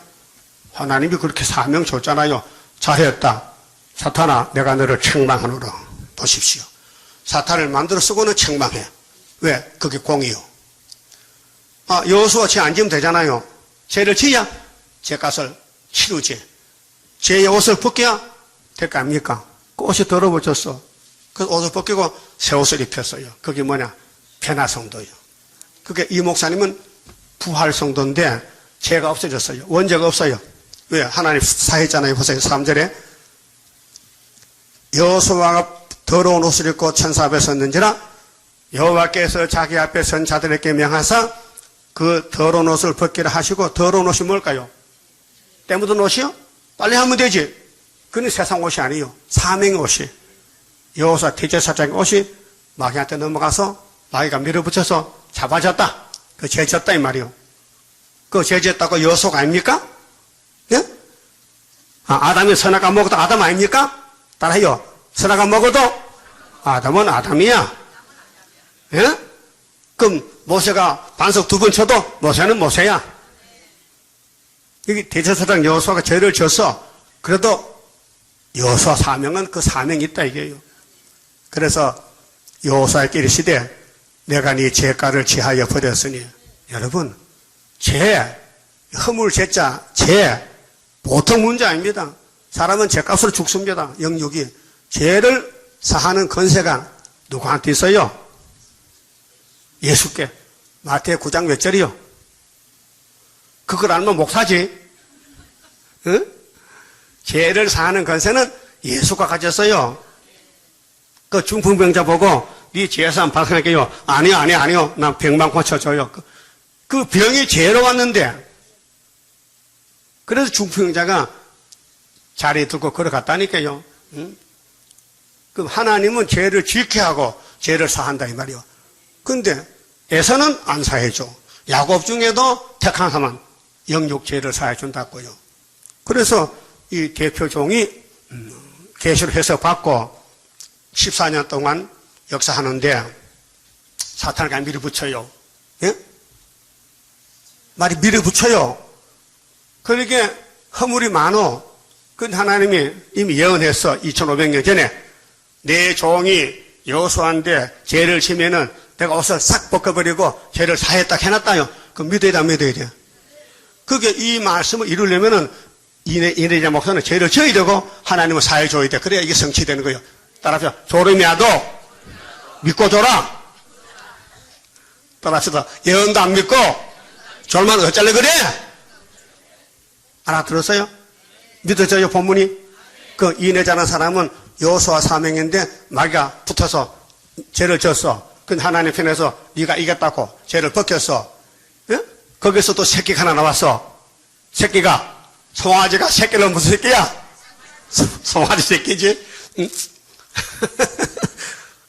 Speaker 1: 하나님이 그렇게 사명 줬잖아요. 잘했다. 사탄아, 내가 너를 책망하노라. 보십시오. 사탄을 만들어 쓰고는 책망해. 왜? 그게 공이요. 여호수아 죄 안 지으면 되잖아요. 죄를 지어야 죄값을 치르지. 죄의 옷을 벗겨야 될 거 아닙니까? 그 옷이 더러워졌어. 그 옷을 벗기고 새 옷을 입혔어요. 그게 뭐냐? 변화성도예요. 그게 이 목사님은 부활성도인데 죄가 없어졌어요. 원죄가 없어요. 왜? 하나님 사했잖아요. 보세요. 3절에 여호수아가 더러운 옷을 입고 천사 앞에 섰는지라 여호와께서 자기 앞에 선 자들에게 명하사 그 더러운 옷을 벗기라 하시고, 더러운 옷이 뭘까요? 때 묻은 옷이요? 빨리 하면 되지. 그건 세상 옷이 아니에요. 사명의 옷이. 여호수아 대제사장의 옷이 마귀한테 넘어가서 마귀가 밀어붙여서 잡아졌다. 그 죄졌다 이 말이요. 그 죄졌다고 여호수아가 아닙니까? 예? 아담이 선악과 먹어도 아담 아닙니까? 따라해요. 선악과 먹어도 아담은 아담이야. 예? 그럼 모세가 반석 2번 쳐도 모세는 모세야. 여기 대제사장 여호수아가 죄를 졌어. 그래도 여호수아 사명은 그 사명이 있다 이게요. 그래서 여호수아에게 이르시되 내가 네 죄가를 지하여 버렸으니, 여러분 죄, 허물 죄자, 죄 보통 문제 아닙니다. 사람은 죄값으로 죽습니다. 영육이. 죄를 사하는 권세가 누구한테 있어요? 예수께. 마태의 9장 몇 절이요? 그걸 알면 목사지. 응? 죄를 사하는 권세는 예수가 가졌어요. 그 중풍병자 보고 네 죄에서 박사님께요. 아니요. 난 병만 고쳐줘요. 그 병이 죄로 왔는데, 그래서 중풍병자가 자리에 들고 걸어갔다니까요. 응? 그럼 하나님은 죄를 지게 하고 죄를 사한다 이 말이요. 근데 에서는 안 사해줘. 야곱 중에도 택한 사람은 영육죄를 사해준다고요. 그래서 이 대표종이 계시로 해석받고 14년 동안 역사하는데 사탄을 그냥 밀어붙여요. 예? 말이 밀어붙여요. 그러니까 허물이 많어. 근데 하나님이 이미 예언했어. 2500년 전에 내 종이 여호수아인데 죄를 지면은 내가 옷을 싹 벗겨버리고 죄를 사했다 해놨다요. 그럼 믿어야 돼, 안 믿어야 돼? 그게 이 말씀을 이루려면은 이내자 목사는 죄를 져야 되고 하나님은 사해줘야 돼. 그래야 이게 성취되는 거예요. 따라서 조르미야도 믿고 줘라. 따라서 예언도 안 믿고 졸면 어쩔래 그래? 알아들었어요? 믿어져요 본문이? 그 이내자는 사람은 여호수아 사명인데 마귀가 붙어서 죄를 졌어. 근데 하나님 편에서 네가 이겼다고 죄를 벗겼어. 예? 거기서 또 새끼가 하나 나왔어. 새끼가 송아지가 새끼는 무슨 새끼야? 송아지 새끼지? 응?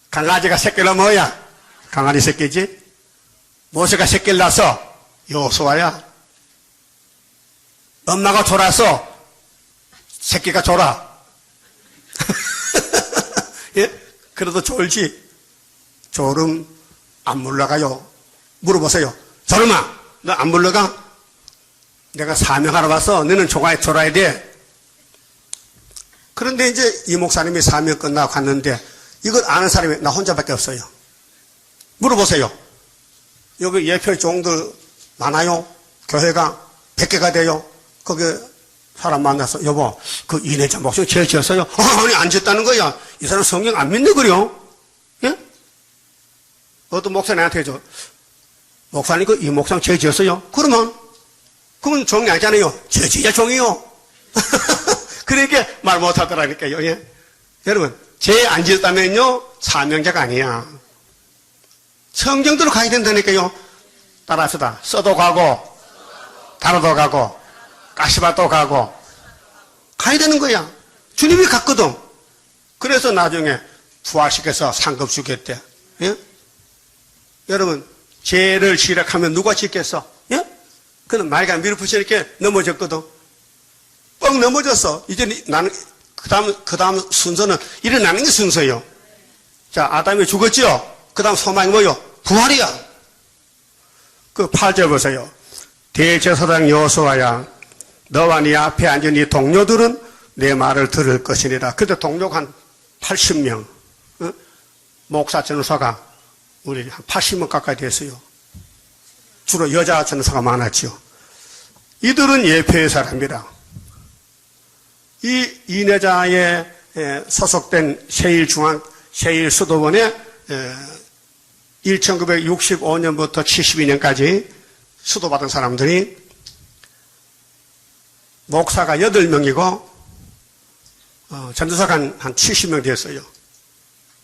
Speaker 1: 강아지가 새끼는 뭐야? 강아지 새끼지? 모세가 새끼를 낳아서 여호수아야. 엄마가 졸아서 새끼가 졸아. 예? 그래도 졸지. 졸음 안 물러가요. 물어보세요. 졸음아, 너 안 물러가? 내가 사명하러 왔어. 너는 졸아야 돼. 그런데 이제 이 목사님이 사명 끝나고 갔는데 이걸 아는 사람이 나 혼자밖에 없어요. 물어보세요. 여기 예표 종들 많아요. 교회가 100개가 돼요. 거기 사람 만나서 여보 그 이내자 목사님 죄 지었어요? 아니 안 지었다는 거야. 이 사람 성경 안 믿네 그래요. 예? 어떤 목사 나한테 해줘. 목사님 그 이 목사님 죄 지었어요? 그러면 종이 아니잖아요. 죄 지야 종이요. 그러니까 말 못하더라니까요. 예? 여러분 죄 안 지었다면요 사명자가 아니야. 성경대로 가야 된다니까요. 따라서다 써도 가고 다로도 가고 가시밭도 가고 가야 되는 거야. 주님이 갔거든. 그래서 나중에 부활시켜서 상급 주겠대. 예? 여러분 죄를 지락하면 누가 짓겠어? 예? 그는 말가 밀어붙이니까 넘어졌거든. 뻥 넘어졌어. 이제 나는 그 다음 순서는 일어나는 게 순서예요. 자, 아담이 죽었죠? 그 다음 소망이 뭐요? 부활이야. 그 8절 보세요. 대제사장 여호수아야, 너와 네 앞에 앉은 네 동료들은 내 말을 들을 것이니라. 그때 동료가 한 80명, 목사 전도사가 우리 한 80명 가까이 됐어요. 주로 여자 전도사가 많았죠. 이들은 예표의 사람이라. 이 이내자에 소속된 세일수도원에 1965년부터 72년까지 수도받은 사람들이 목사가 8명이고 전도사가 한 70명 됐어요.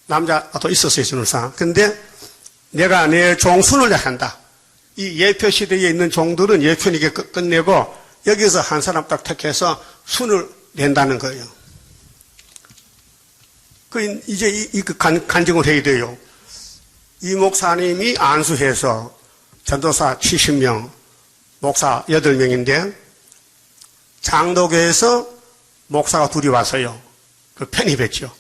Speaker 1: 남자도 있었어요, 전도사. 근데 내가 내 종순을 한다. 이 예표 시대에 있는 종들은 예표니까 끝내고 여기서 한 사람 딱 택해서 순을 낸다는 거예요. 이제 간증을 해야 돼요. 이 목사님이 안수해서 전도사 70명, 목사 8명인데 장로교에서 목사가 둘이 와서요. 그 편입했죠.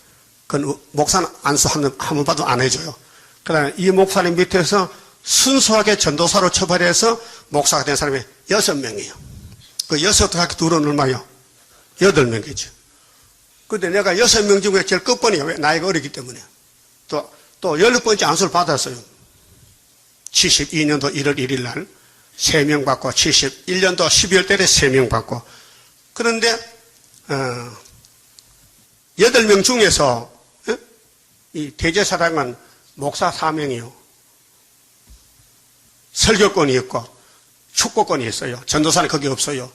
Speaker 1: 그건 목사는 안수 한 번 봐도 안 해줘요. 그 다음에 이 목사님 밑에서 순수하게 전도사로 처벌해서 목사가 된 사람이 6명이에요. 그 6학기 둘은 얼마요? 8명이죠. 근데 내가 6명 중에 제일 끝번이에요. 왜? 나이가 어리기 때문에. 또 16번째 안수를 받았어요. 72년도 1월 1일 날 3명 받고 71년도 12월 달에 3명 받고 그런데 8명 중에서 이 대제사장은 목사 4명이요. 설교권이 있고 축복권이 있어요. 전도사는 거기 없어요.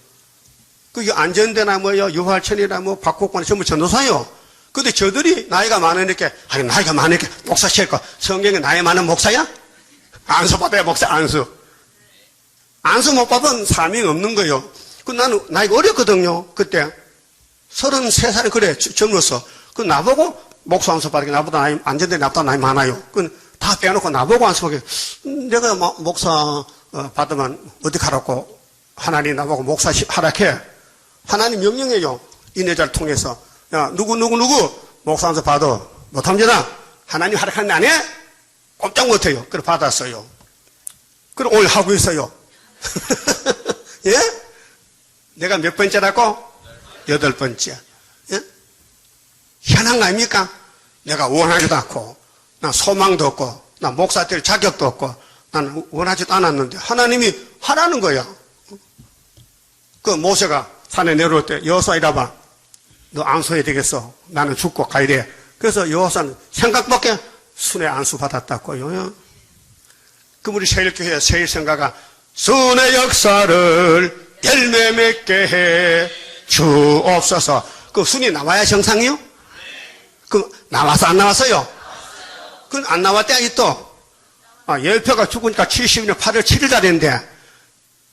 Speaker 1: 그게 안전대나 뭐요, 유활천이나 뭐 박국권이 전부 전도사요. 근데 저들이 나이가 많으니까, 아니, 나이가 많으니까 목사 시킬까? 성경에 나이 많은 목사야? 안수 받아야 목사, 안수. 안수 못 받은 사람이 없는 거예요. 그 나는 나이가 어렸거든요. 그때. 33살이 그래, 젊었어. 그 나보고 목사 안수 받으니까 나보다 나이, 안전대 나보다 나이 많아요. 그 다 빼놓고 나보고 안수 받게. 내가 목사 받으면 어떡하라고 하나님 나보고 목사 하락해. 하나님 명령해요. 인내자를 통해서. 야, 누구 목사 안수 받아. 못합니다. 하나님 하락하는 안 해? 꼼짝 못해요. 그래 받았어요. 그래 오늘 하고 있어요. 예? 내가 몇 번째라고? 8번째. 예? 희한한 거 아닙니까? 내가 원하지도 않고, 나 소망도 없고, 나 목사 될 자격도 없고, 나는 원하지도 않았는데, 하나님이 하라는 거야. 그 모세가 산에 내려올 때, 여호수아 이리 와봐. 너 안수해야 되겠어. 나는 죽고 가야 돼. 그래서 여호수아는 생각밖에 순의 안수 받았다고요. 그 우리 세일교회 세일성가가 순의 역사를 열매 맺게 해 주옵소서. 그 순이 나와야 정상이요? 그 나와서 안 나왔어요? 그건 안 나왔대 아직도. 예표가 죽으니까 70년 8월 7일 달인데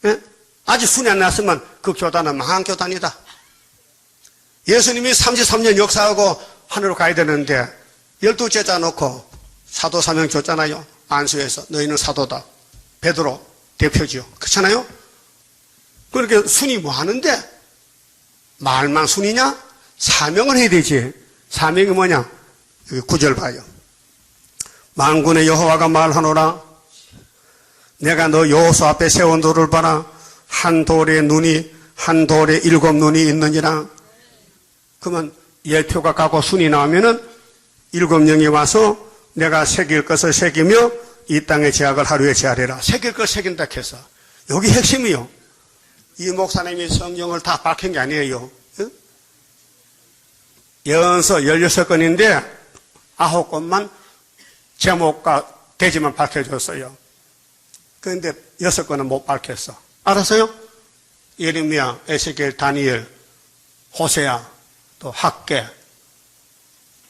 Speaker 1: 예? 아직 순이 안 나왔으면 그 교단은 망한 교단이다. 예수님이 33년 역사하고 하늘로 가야 되는데 12제자 놓고 사도 사명 줬잖아요. 안수해서 너희는 사도다. 베드로 대표지요. 그렇잖아요. 그렇게 순이 뭐 하는데 말만 순이냐? 사명을 해야 되지. 사명이 뭐냐? 여기 9절 봐요. 만군의 여호와가 말하노라. 내가 너 여호수 앞에 세운 돌을 봐라. 한 돌에 7 눈이 있느니라. 그러면 예표가 가고 순이 나오면은 7명이 와서 내가 새길 것을 새기며 이 땅의 제약을 하루에 제하리라. 새길 걸 새긴다 해서 여기 핵심이요. 이 목사님이 성경을 다 밝힌 게 아니에요. 연서 16건인데 9건만 제목과 대지만 밝혀줬어요. 그런데 6건은 못 밝혔어. 알았어요? 예레미야, 에스겔, 다니엘, 호세아, 또 학개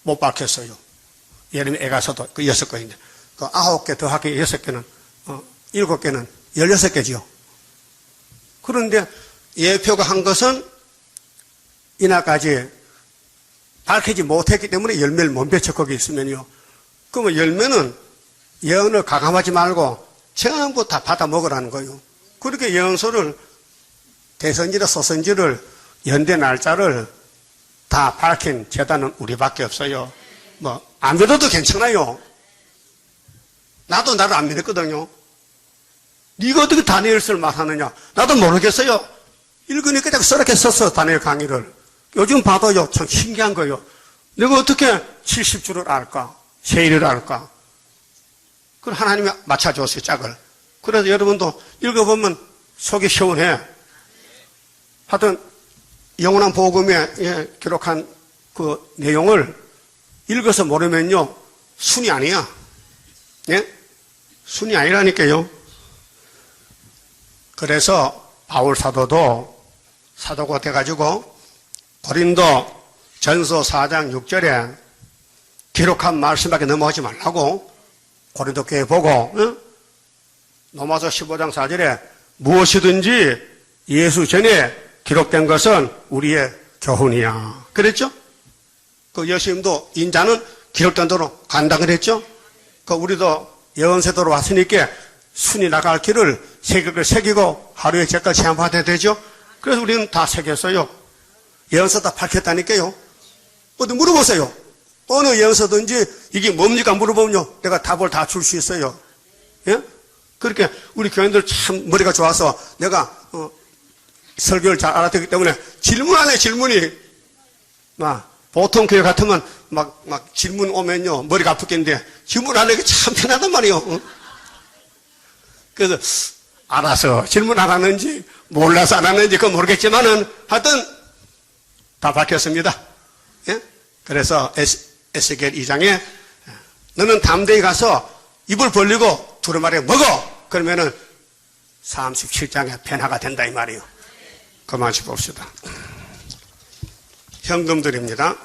Speaker 1: 못 밝혔어요. 예레미야, 에가서도 그 6건인데 그 9개 더하기 6개는 7개는 16개지요. 그런데 예표가 한 것은 이날까지 밝히지 못했기 때문에 열매를 못 맺혀 거기 있으면요. 그러면 열매는 예언을 가감하지 말고 전부 다 받아 먹으라는 거예요. 그렇게 예언서를 대선지를 소선지를 연대 날짜를 다 밝힌 재단은 우리밖에 없어요. 뭐 안 믿어도 괜찮아요. 나도 나를 안 믿었거든요. 네가 어떻게 다니엘서를 말하느냐? 나도 모르겠어요. 읽으니까 내가 저렇게 썼어, 다니엘 강의를. 요즘 봐도요, 참 신기한 거예요. 내가 어떻게 70주를 알까? 세일을 알까? 그걸 하나님이 맞춰줬어요, 짝을. 그래서 여러분도 읽어보면 속이 시원해. 하여튼, 영원한 복음에 기록한 그 내용을 읽어서 모르면요, 순이 아니야. 예? 순이 아니라니까요. 그래서 바울 사도도 사도가 돼가지고 고린도 전서 4장 6절에 기록한 말씀밖에 넘어가지 말라고 고린도 교회 보고, 로마서 15장 4절에 무엇이든지 예수 전에 기록된 것은 우리의 교훈이야. 그랬죠? 그 예수님도 인자는 기록된 대로 간다 그랬죠? 그 우리도 예언세도로 왔으니까 순이 나갈 길을 새기고 하루에 제가 체험받아야 되죠? 그래서 우리는 다 새겼어요. 예언서 다 밝혔다니까요. 어디 물어보세요. 어느 예언서든지 이게 뭡니까 물어보면요, 내가 답을 다 줄 수 있어요. 예? 그렇게 우리 교인들 참 머리가 좋아서 내가 설교를 잘 알아듣기 때문에 질문 안에 질문이 보통 교회 같으면 막 질문 오면요 머리가 아프겠는데 질문 안 하기 참 편하단 말이에요. 그래서 알아서 질문 안 하는지 몰라서 안 하는지 그건 모르겠지만은 하여튼 다 밝혔습니다. 예? 그래서 에스겔 2장에 너는 담대히 가서 입을 벌리고 두루마리 먹어. 그러면은 37장에 변화가 된다 이 말이에요. 그만 봅시다. 현금 드립니다.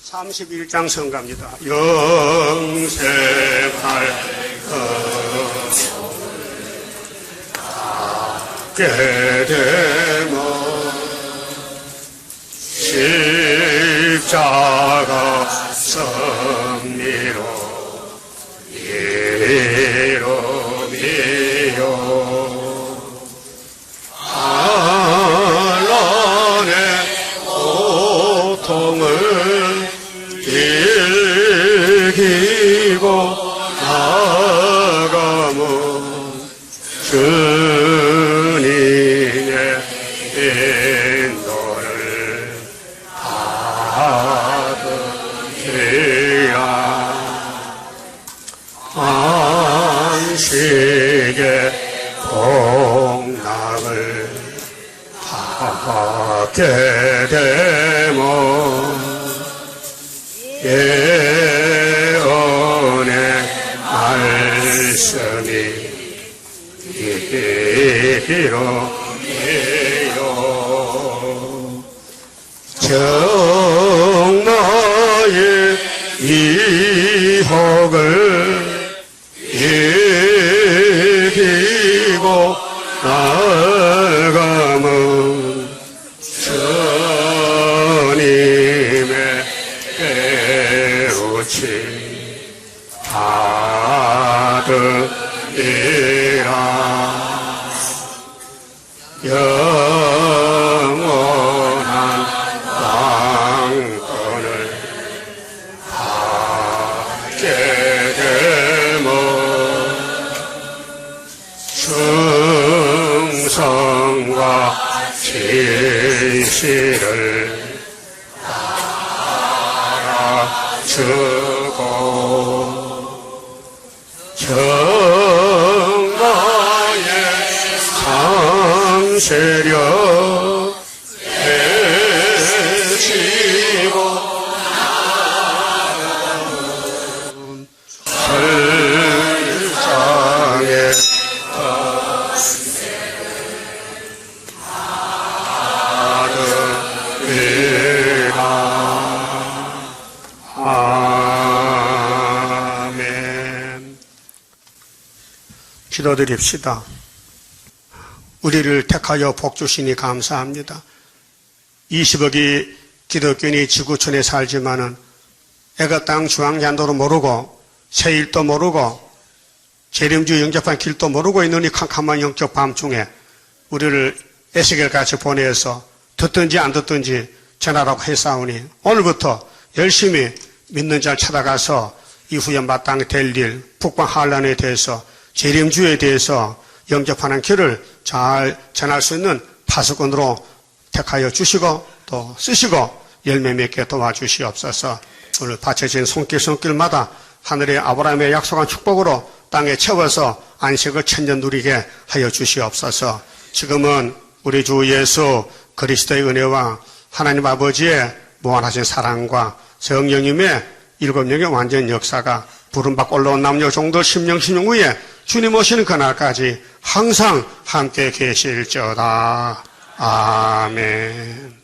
Speaker 1: 31장 성가입니다. 영생할 것 갖게 되면 십자가 승리로 이루미요 한란의 고통을 이기고 나가면 주님의 인도를 받으리라. 안식의 복락을 받게 되면 예언의 말씀이 이루어요. 정나의 이혹을 이기고 나가면 주님의 깨우치 받으리라. 영원한 왕권을 받게 되면 충성과 진실을 알아주고 정나의 상세력 해지고 설상의 아멘. 기도드립시다. 우리를 택하여 복 주시니 감사합니다. 20억이 기독교인이 지구촌에 살지만은 애가 땅 중앙잔도도 모르고 세일도 모르고 재림주 영접한 길도 모르고 있는 이 캄캄한 영적 밤중에 우리를 에스겔같이 보내서 듣든지 안 듣든지 전하라고 했사오니 오늘부터 열심히 믿는 자를 찾아가서 이후에 마땅히 될 일, 북방 한란에 대해서 재림주에 대해서 영접하는 길을 잘 전할 수 있는 파수꾼으로 택하여 주시고 또 쓰시고 열매 맺게 도와주시옵소서. 오늘 바쳐진 손길마다 하늘의 아브라함의 약속한 축복으로 땅에 채워서 안식을 천년 누리게 하여 주시옵소서. 지금은 우리 주 예수 그리스도의 은혜와 하나님 아버지의 무한하신 사랑과 성령님의 일곱 영의 완전 역사가 부름받고 올라온 남녀 종들 심령 후에 주님 오시는 그날까지 항상 함께 계실지어다. 아멘.